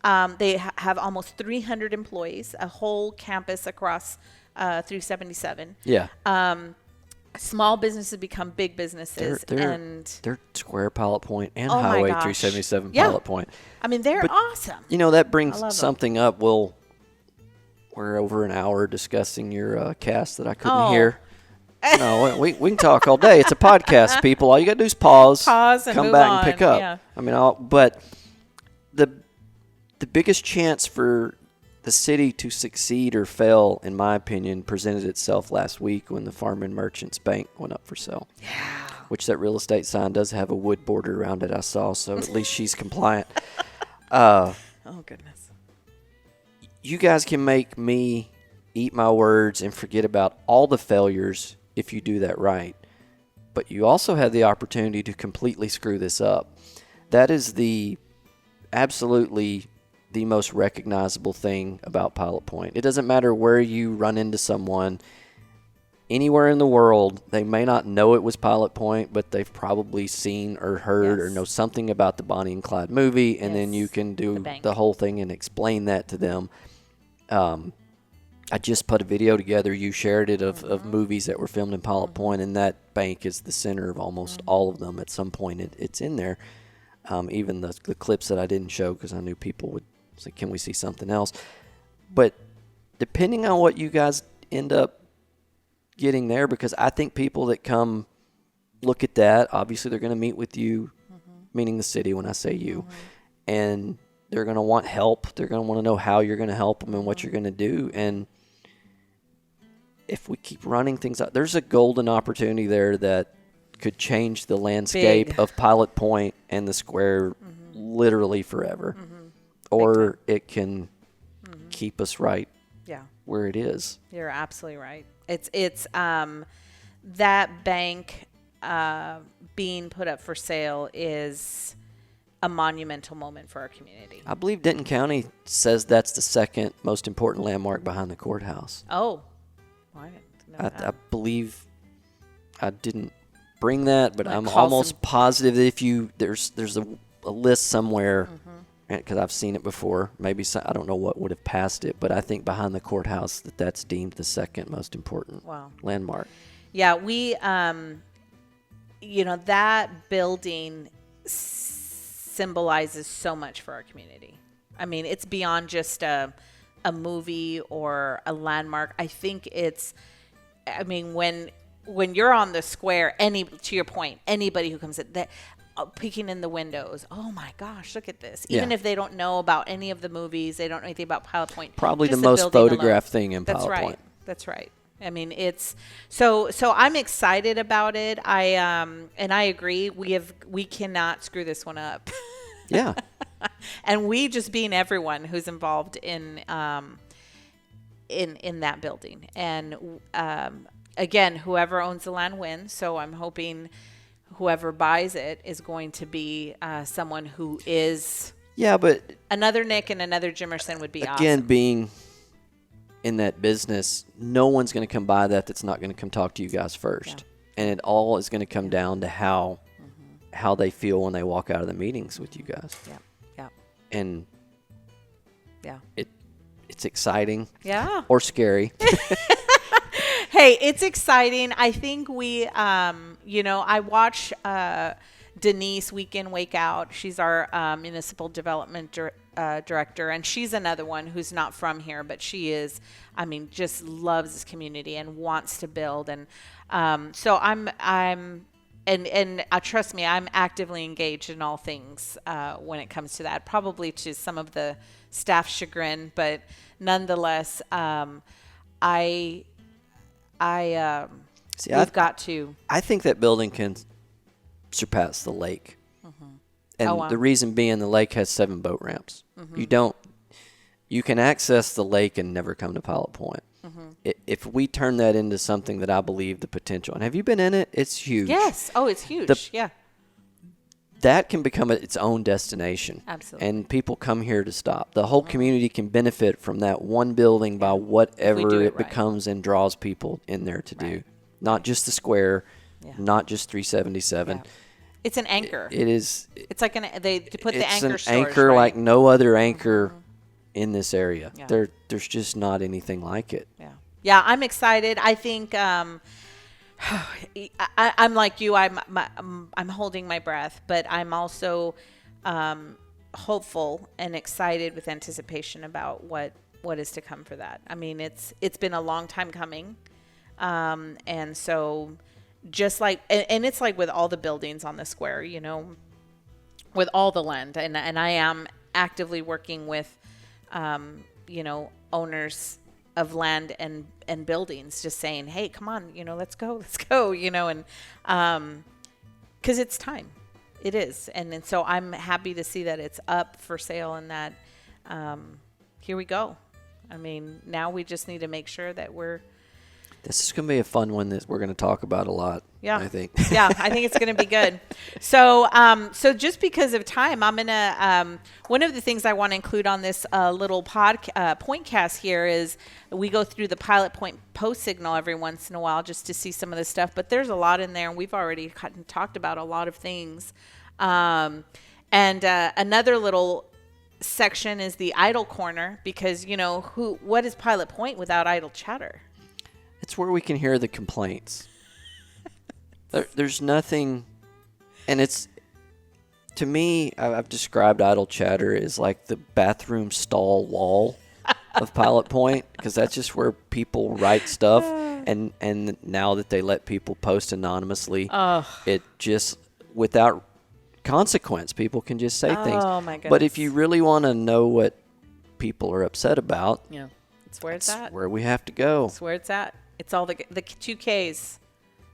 They have almost 300 employees, a whole campus across 377. Yeah. Small businesses become big businesses. They're Square Pilot Point and Highway 377 Pilot Point. I mean, they're awesome. That brings something up. We're over an hour discussing your cast that I couldn't hear. No, we can talk all day. It's a podcast, people. All you got to do is pause and come move back on. and pick up. Yeah. I mean, but the biggest chance for the city to succeed or fail, in my opinion, presented itself last week when the Farm and Merchants Bank went up for sale. Yeah. Which that real estate sign does have a wood border around it, I saw, so at least she's compliant. Oh, goodness. You guys can make me eat my words and forget about all the failures if you do that right. But you also have the opportunity to completely screw this up. That is absolutely the most recognizable thing about Pilot Point. It doesn't matter where you run into someone, anywhere in the world, they may not know it was Pilot Point, but they've probably seen or heard or know something about the Bonnie and Clyde movie, and then you can do the whole thing and explain that to them. I just put a video together, you shared it, of movies that were filmed in Pilot Point, and that bank is the center of almost all of them. At some point it's in there. Even the clips that I didn't show because I knew people would say, can we see something else? But depending on what you guys end up getting there, because I think people that come look at that, obviously they're going to meet with you, meaning the city when I say you, and they're going to want help. They're going to want to know how you're going to help them and what you're going to do. And if we keep running things out, there's a golden opportunity there that could change the landscape of Pilot Point and the square literally forever. Or it can keep us right where it is. You're absolutely right. It's that bank being put up for sale is a monumental moment for our community. I believe Denton County says that's the second most important landmark behind the courthouse. Oh. Well, I didn't know that. I believe I didn't bring that, but I'm almost positive that if there's a list somewhere, because I've seen it before. Maybe I don't know what would have passed it, but I think behind the courthouse that's deemed the second most important landmark. Yeah, we that building symbolizes so much for our community. I mean, it's beyond just a movie or a landmark. I think when you're on the square, to your point, anybody who comes in, peeking in the windows, oh my gosh, look at this. Even if they don't know about any of the movies, they don't know anything about Pilot Point. Probably the most photographed thing in Pilot Point. That's right. I mean, it's so I'm excited about it. And I agree. We cannot screw this one up. Yeah. And we just being everyone who's involved in that building. And again, whoever owns the land wins. So I'm hoping whoever buys it is going to be someone who is. Yeah, but another Nick and another Jimerson would be awesome. Again, being in that business, no one's going to come by that's not going to come talk to you guys first. Yeah. And it all is going to come down to how they feel when they walk out of the meetings with you guys. Yeah. Yeah. And yeah. It's exciting. Yeah. Or scary. Hey, it's exciting. I think I watch Denise Week In, Wake Out. She's our municipal development director, and she's another one who's not from here, but she is, just loves this community and wants to build. And so and trust me, I'm actively engaged in all things when it comes to that, probably to some of the staff chagrin, but nonetheless, we've got to. I think that building can surpass the lake. And the reason being, the lake has 7 boat ramps. You can access the lake and never come to Pilot Point. If we turn that into something that I believe the potential, and have you been in it? It's huge. Yes. Oh, it's huge. Yeah. That can become its own destination. Absolutely. And people come here to stop. The whole community can benefit from that one building by whatever it becomes and draws people in there to do. Not just the square, not just 377. Yeah. It's an anchor. It is. It's like they put the anchor stores. It's an anchor like no other anchor in this area. Yeah. There's just not anything like it. Yeah. Yeah, I'm excited. I think I'm like you. I'm holding my breath, but I'm also hopeful and excited with anticipation about what is to come for that. I mean, it's been a long time coming, and so just like and it's like with all the buildings on the square, with all the land, and I am actively working with owners of land and buildings, just saying, hey, come on, let's go, and because it's time. It is. And so I'm happy to see that it's up for sale and that here we go. I mean, now we just need to make sure that this is going to be a fun one that we're going to talk about a lot. Yeah. I think. Yeah, I think it's going to be good. So just because of time, I'm going to, one of the things I want to include on this little Pointcast here is we go through the Pilot Point post signal every once in a while just to see some of the stuff, but there's a lot in there and we've already talked about a lot of things. And another little section is the idle corner because, what is Pilot Point without idle chatter? It's where we can hear the complaints. There's nothing, and it's, to me, I've described idle chatter as like the bathroom stall wall of Pilot Point, because that's just where people write stuff, and now that they let people post anonymously, it just, without consequence, people can just say things. Oh my goodness. But if you really want to know what people are upset about, it's where it's at. Where we have to go. It's where it's at. It's all the 2 Ks,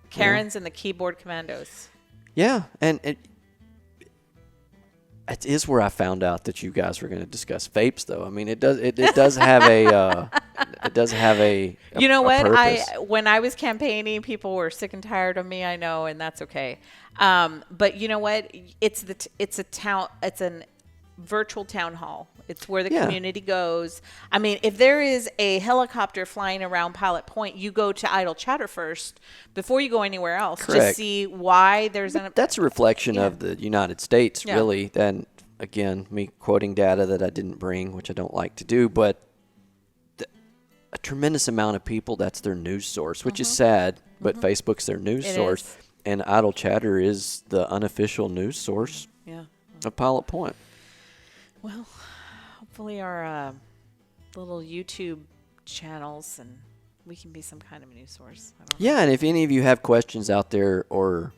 Karens and the keyboard commandos. Yeah, and it is where I found out that you guys were going to discuss vapes, though. I mean, it does have a it does have a you know what? purpose. When I was campaigning, people were sick and tired of me. I know, and that's okay. But you know what? It's a virtual town hall. It's where the community goes. I mean, if there is a helicopter flying around Pilot Point, you go to idle chatter first before you go anywhere else. Correct. To see why there's that's a reflection of the United States, really. Then again, me quoting data that I didn't bring, which I don't like to do, but a tremendous amount of people, that's their news source, which is sad, but Facebook's their news source. And Idle Chatter is the unofficial news source of Pilot Point. Well, hopefully our little YouTube channels and we can be some kind of news source. I don't know. And if any of you have questions out there or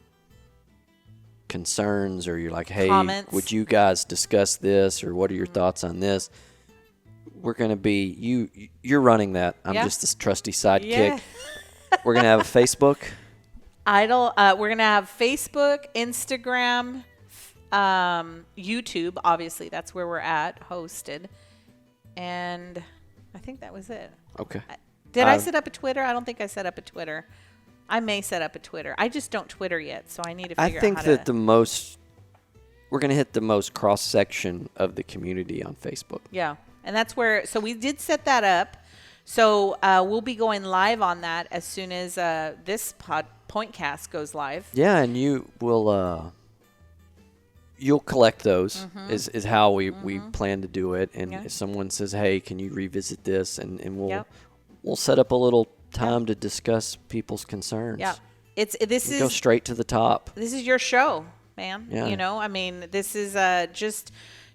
concerns, or you're like, hey, comments, would you guys discuss this, or what are your thoughts on this? We're going to be, you're running that. I'm just this trusty sidekick. Yeah. We're going to have a Facebook. Idle. We're going to have Facebook, Instagram, YouTube. Obviously, that's where we're at, hosted. And I think that was it. Okay. Did I set up a Twitter? I don't think I set up a Twitter. I may set up a Twitter. I just don't Twitter yet, so I need to figure out how to. I think that we're going to hit the most cross-section of the community on Facebook. Yeah, and that's where, so we did set that up. So we'll be going live on that as soon as this Pointcast goes live. Yeah, and you will, you'll collect those is how we plan to do it. And if someone says, hey, can you revisit this? And we'll set up a little time to discuss people's concerns. Yeah. Go straight to the top. This is your show, man. Yeah. You know, I mean, this is just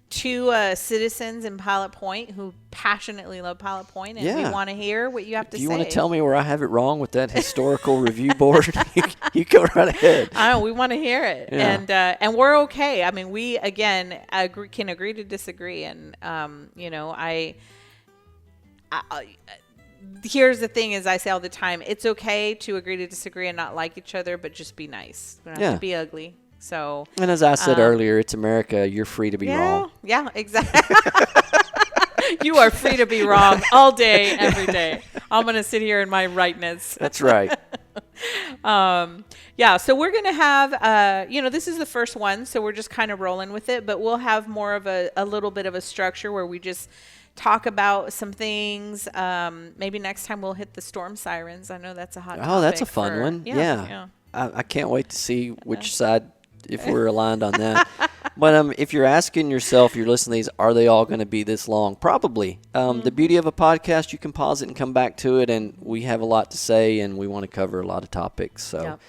two citizens in Pilot Point who passionately love Pilot Point, and we want to hear what you have to say. Do you want to tell me where I have it wrong with that historical review board? You go right ahead. I know, we want to hear it. Yeah. And we're okay. I mean, we, again, can agree to disagree. And, you know, here's the thing, as I say all the time, it's okay to agree to disagree and not like each other, but just be nice. We don't have to be ugly. So, and as I said earlier, it's America. You're free to be wrong. Yeah, exactly. You are free to be wrong all day, every day. I'm going to sit here in my rightness. That's right. So we're going to have, this is the first one, so we're just kind of rolling with it, but we'll have more of a little bit of a structure where we just talk about some things. Maybe next time we'll hit the storm sirens. I know that's a hot topic. Oh, that's a fun one. Yeah. I can't wait to see which side, if we're aligned on that. But if you're asking yourself, you're listening to these, are they all going to be this long? Probably. The beauty of a podcast, you can pause it and come back to it, and we have a lot to say, and we want to cover a lot of topics. So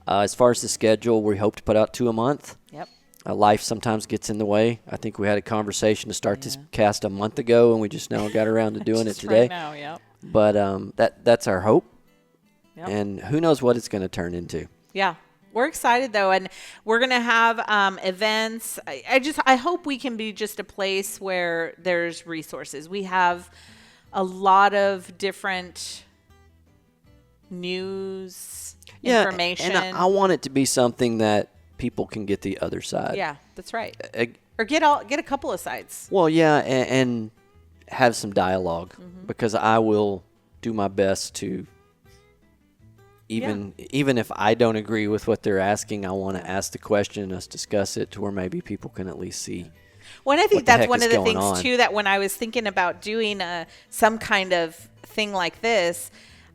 as far as the schedule, we hope to put out 2 a month. Yep. Life sometimes gets in the way. I think we had a conversation to start this cast a month ago, and we just now got around to doing it today. Right now, But that's our hope, and who knows what it's going to turn into. Yeah. We're excited, though, and we're going to have events. I hope we can be just a place where there's resources. We have a lot of different news, information. And I want it to be something that people can get the other side. Yeah, that's right. Or get a couple of sides. Well, and have some dialogue, because I will do my best to. Even if I don't agree with what they're asking, I want to ask the question and us discuss it to where maybe people can at least see. Well, and I think that's one of the things, too, that when I was thinking about doing some kind of thing like this,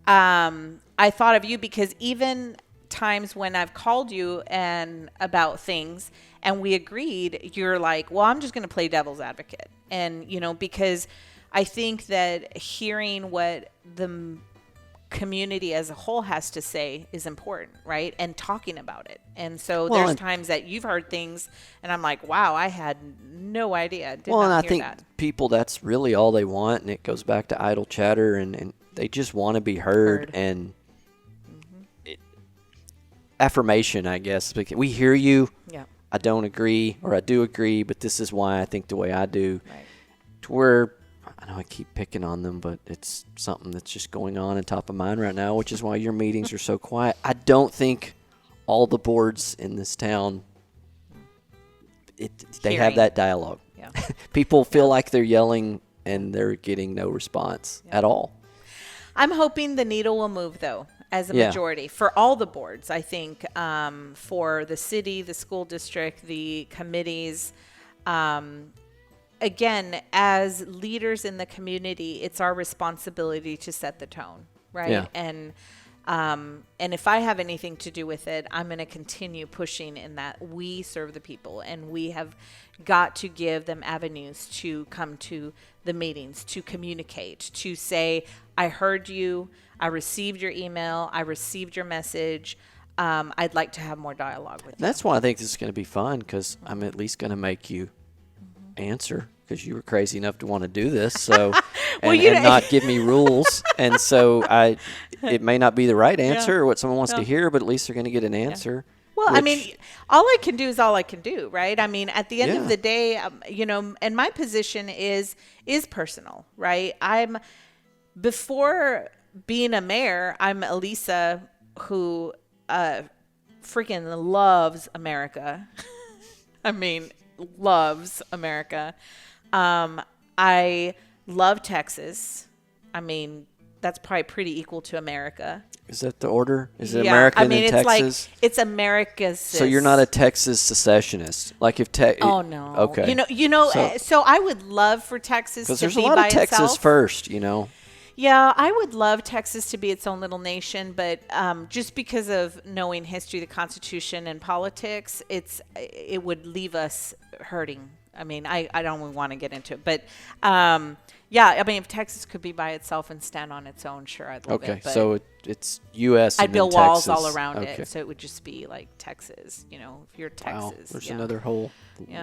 I thought of you, because even times when I've called you and about things and we agreed, you're like, well, I'm just going to play devil's advocate. And, because I think that hearing what the community as a whole has to say is important, right? And talking about it. And so there's times that you've heard things and I'm like, wow, I had no idea. I think people, that's really all they want. And it goes back to Idle Chatter, and they just want to be heard. And affirmation, I guess. We hear you. Yeah. I don't agree, or I do agree, but this is why I think the way I do. Right. To where, I know I keep picking on them, but it's something that's just going on top of mind right now, which is why your meetings are so quiet. I don't think all the boards in this town, they have that dialogue. Yeah. People feel like they're yelling and they're getting no response at all. I'm hoping the needle will move, though, as a majority for all the boards. I think for the city, the school district, the committees. Again, as leaders in the community, it's our responsibility to set the tone, right? Yeah. And if I have anything to do with it, I'm going to continue pushing in that we serve the people, and we have got to give them avenues to come to the meetings, to communicate, to say, I heard you, I received your email, I received your message, I'd like to have more dialogue with you. That's why I think this is going to be fun, because I'm at least going to make you answer, because you were crazy enough to want to do this, so and not give me rules. And so it may not be the right answer or what someone wants to hear, but at least they're going to get an answer. Well, I mean, all I can do is all I can do, right? I mean, at the end of the day, and my position is personal, right? Before being a mayor, I'm Elisa, who freaking loves America. I mean, loves America. I love Texas. I mean, that's probably pretty equal to America. Is that the order? Is it American and Texas? Like, it's America's. So you're not a Texas secessionist, like if Oh no. Okay. So I would love for Texas to be by itself. Because there's a lot of Texas first, Yeah, I would love Texas to be its own little nation, but just because of knowing history, the Constitution, and politics, it would leave us hurting. I mean, I don't want to get into it, but I mean, if Texas could be by itself and stand on its own, sure, I'd love it. Okay, so it's U.S. I'd build walls all around it, so it would just be like Texas. If you're Texas, wow, there's another whole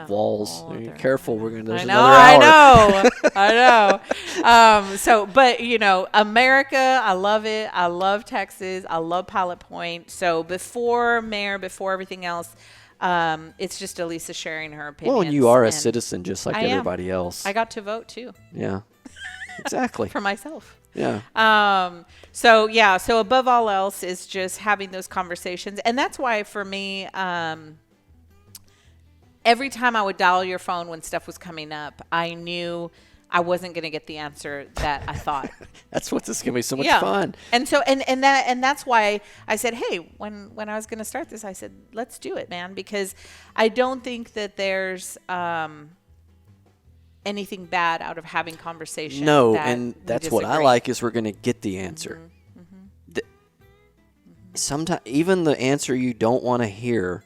walls. Careful, we're going to. There's another hour. I know. But America, I love it. I love Texas. I love Pilot Point. So before mayor, before everything else. It's just Elisa sharing her opinions. Well, and you are a citizen just like everybody else. I got to vote too. Yeah, exactly. For myself. Yeah. So above all else is just having those conversations. And that's why for me, every time I would dial your phone when stuff was coming up, I knew I wasn't going to get the answer that I thought. That's what this is going to be so much fun. And so, and that's why I said, hey, when I was going to start this, I said, let's do it, man, because I don't think that there's anything bad out of having conversation. No, and that's what I like is we're going to get the answer. Sometimes even the answer you don't want to hear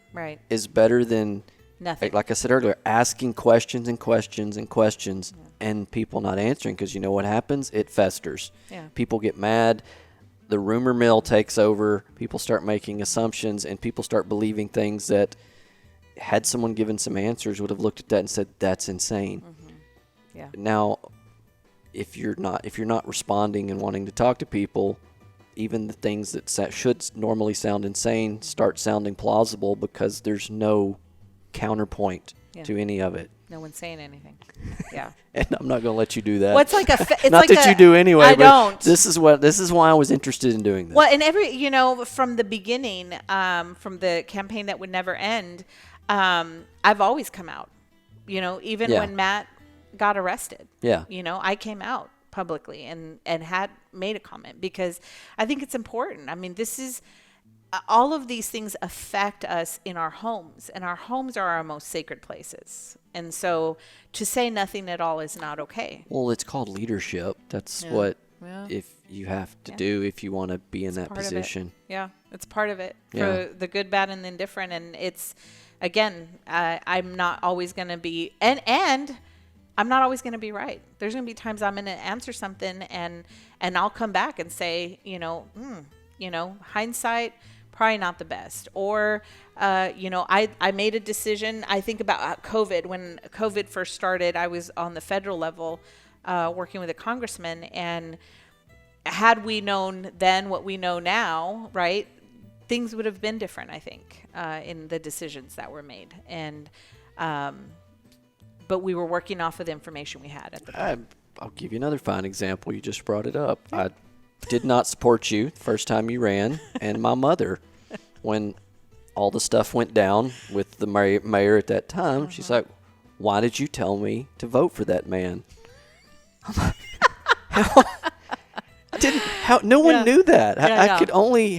is better than nothing. Like I said earlier, asking questions and questions and questions. And people not answering, because you know what happens? It festers. Yeah. People get mad. The rumor mill takes over. People start making assumptions, and people start believing things that, had someone given some answers, would have looked at that and said, "That's insane." Mm-hmm. Yeah. Now, if you're not responding and wanting to talk to people, even the things that should normally sound insane start sounding plausible because there's no counterpoint to any of it. No one's saying anything. Yeah. And I'm not going to let you do that. Well, it's like it's not like that you do anyway. I don't. This is why I was interested in doing this. Well, and from the beginning, from the campaign that would never end, I've always come out. Even when Matt got arrested. Yeah. I came out publicly and had made a comment because I think it's important. I mean, all of these things affect us in our homes, and our homes are our most sacred places. And so to say nothing at all is not okay. Well, it's called leadership. That's what if you have to do if you want to be in that position. Yeah, it's part of it for the good, bad, and the indifferent. And it's, again, I'm not always going to be, and I'm not always going to be right. There's going to be times I'm going to answer something and I'll come back and say, hindsight, probably not the best. Or, I made a decision. I think about COVID. When COVID first started, I was on the federal level working with a congressman. And had we known then what we know now, right, things would have been different, I think, in the decisions that were made. And but we were working off of the information we had at the time. I'll give you another fine example. You just brought it up. I did not support you the first time you ran, and my mother, when all the stuff went down with the mayor at that time, she's like, "Why did you tell me to vote for that man?" I'm like, no one knew that. I could only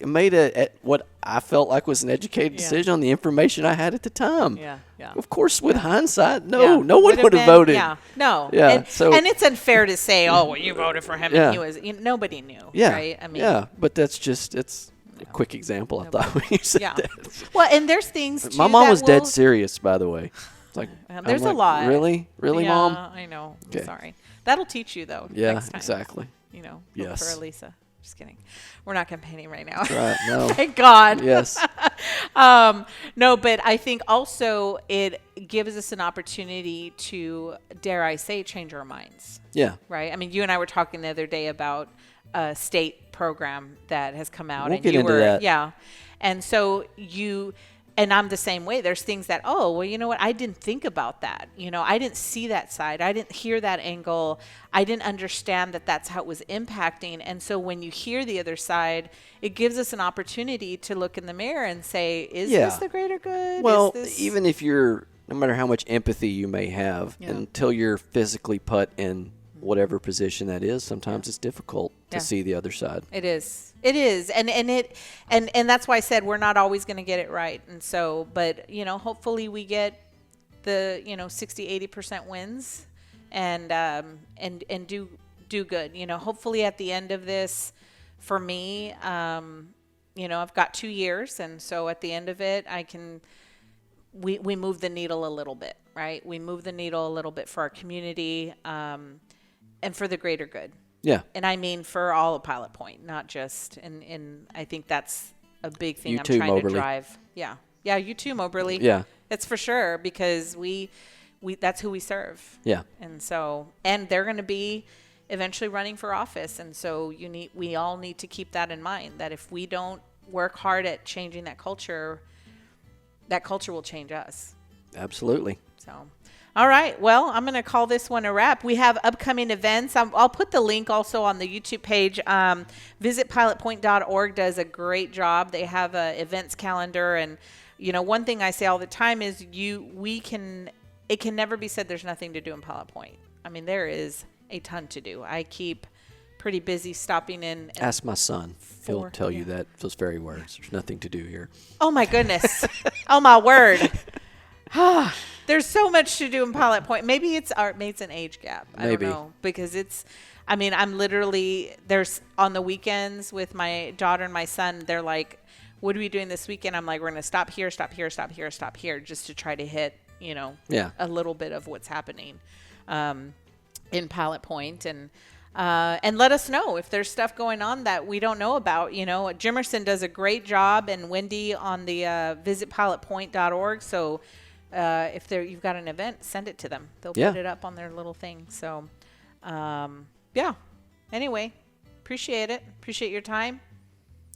made what I felt like was an educated decision on the information I had at the time. Yeah. Of course, with hindsight, no one would have voted. Yeah, no. Yeah. And it's unfair to say, "Oh, well, you voted for him," and he was. Nobody knew. Yeah. Right. I mean. Yeah, but it's a quick example. I thought when you said that. Well, and there's things. Too, my mom was dead serious, by the way. It's like there's a lot. Really, Mom? I know. Okay. Sorry. That'll teach you though. Yeah, next time. exactly. Look for Elisa. Just kidding. We're not campaigning right now. That's right. No. Thank God. Yes. No, but I think also it gives us an opportunity to, dare I say, change our minds. Yeah. Right? I mean, you and I were talking the other day about a state program that has come out. We'll and get you into were, that. Yeah. And so and I'm the same way. There's things that, oh, well, you know what? I didn't think about that. You know, I didn't see that side. I didn't hear that angle. I didn't understand that that's how it was impacting. And so when you hear the other side, it gives us an opportunity to look in the mirror and say, is this the greater good? Well, even if no matter how much empathy you may have, until you're physically put in whatever position that is, sometimes it's difficult to see the other side. It is. And that's why I said we're not always going to get it right. And so, but, you know, hopefully we get the, 60, 80% wins and do good. You know, hopefully at the end of this, for me, I've got 2 years. And so at the end of it, we move the needle a little bit, right? We move the needle a little bit for our community, and for the greater good. Yeah. And I mean for all of Pilot Point, not just, and I think that's a big thing I'm trying Mobberly. to drive. Yeah. Yeah, you too, Mobberly. Yeah. It's for sure, because we that's who we serve. Yeah. And so, and they're going to be eventually running for office. And so we all need to keep that in mind, that if we don't work hard at changing that culture will change us. Absolutely. So, all right. Well, I'm going to call this one a wrap. We have upcoming events. I'll put the link also on the YouTube page. Visit pilotpoint.org does a great job. They have a events calendar. And, one thing I say all the time is it can never be said there's nothing to do in Pilot Point. I mean, there is a ton to do. I keep pretty busy stopping in. Ask my son. He'll tell you those very words. There's nothing to do here. Oh, my goodness. Oh, my word. There's so much to do in Pilot Point. Maybe it's an age gap. I don't know. Because I'm literally, there's on the weekends with my daughter and my son, they're like, what are we doing this weekend? I'm like, we're going to stop here, just to try to hit, a little bit of what's happening in Pilot Point. And let us know if there's stuff going on that we don't know about. Jimerson does a great job, and Wendy on the visitpilotpoint.org. So if you've got an event, send it to them. They'll put it up on their little thing. So, Anyway, appreciate it. Appreciate your time.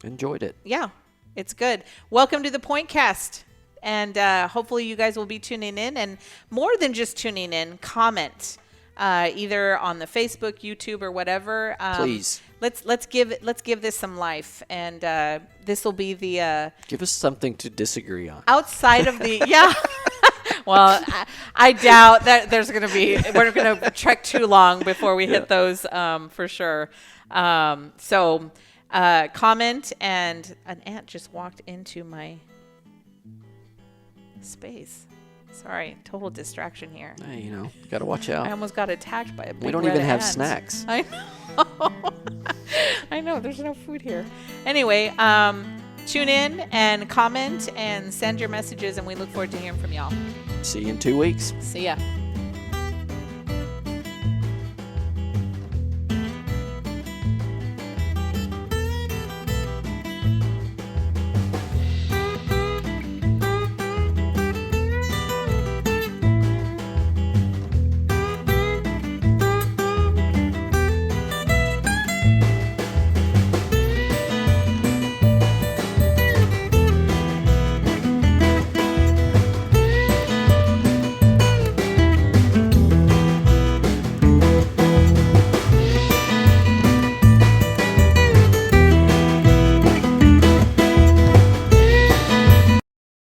Enjoyed it. Yeah, it's good. Welcome to the Pointcast. And hopefully you guys will be tuning in. And more than just tuning in, comment. Either on the Facebook, YouTube, or whatever. Please. Let's give this some life, and this will be the give us something to disagree on. Outside of the Well, I doubt that there's going to be. We're going to trek too long before we hit those for sure. So comment, and an ant just walked into my space. Sorry, total distraction here. Hey, got to watch out. I almost got attacked by a big We don't red even have ant. snacks. I know. I know, there's no food here. Anyway, tune in and comment and send your messages, and we look forward to hearing from y'all. See you in 2 weeks. See ya.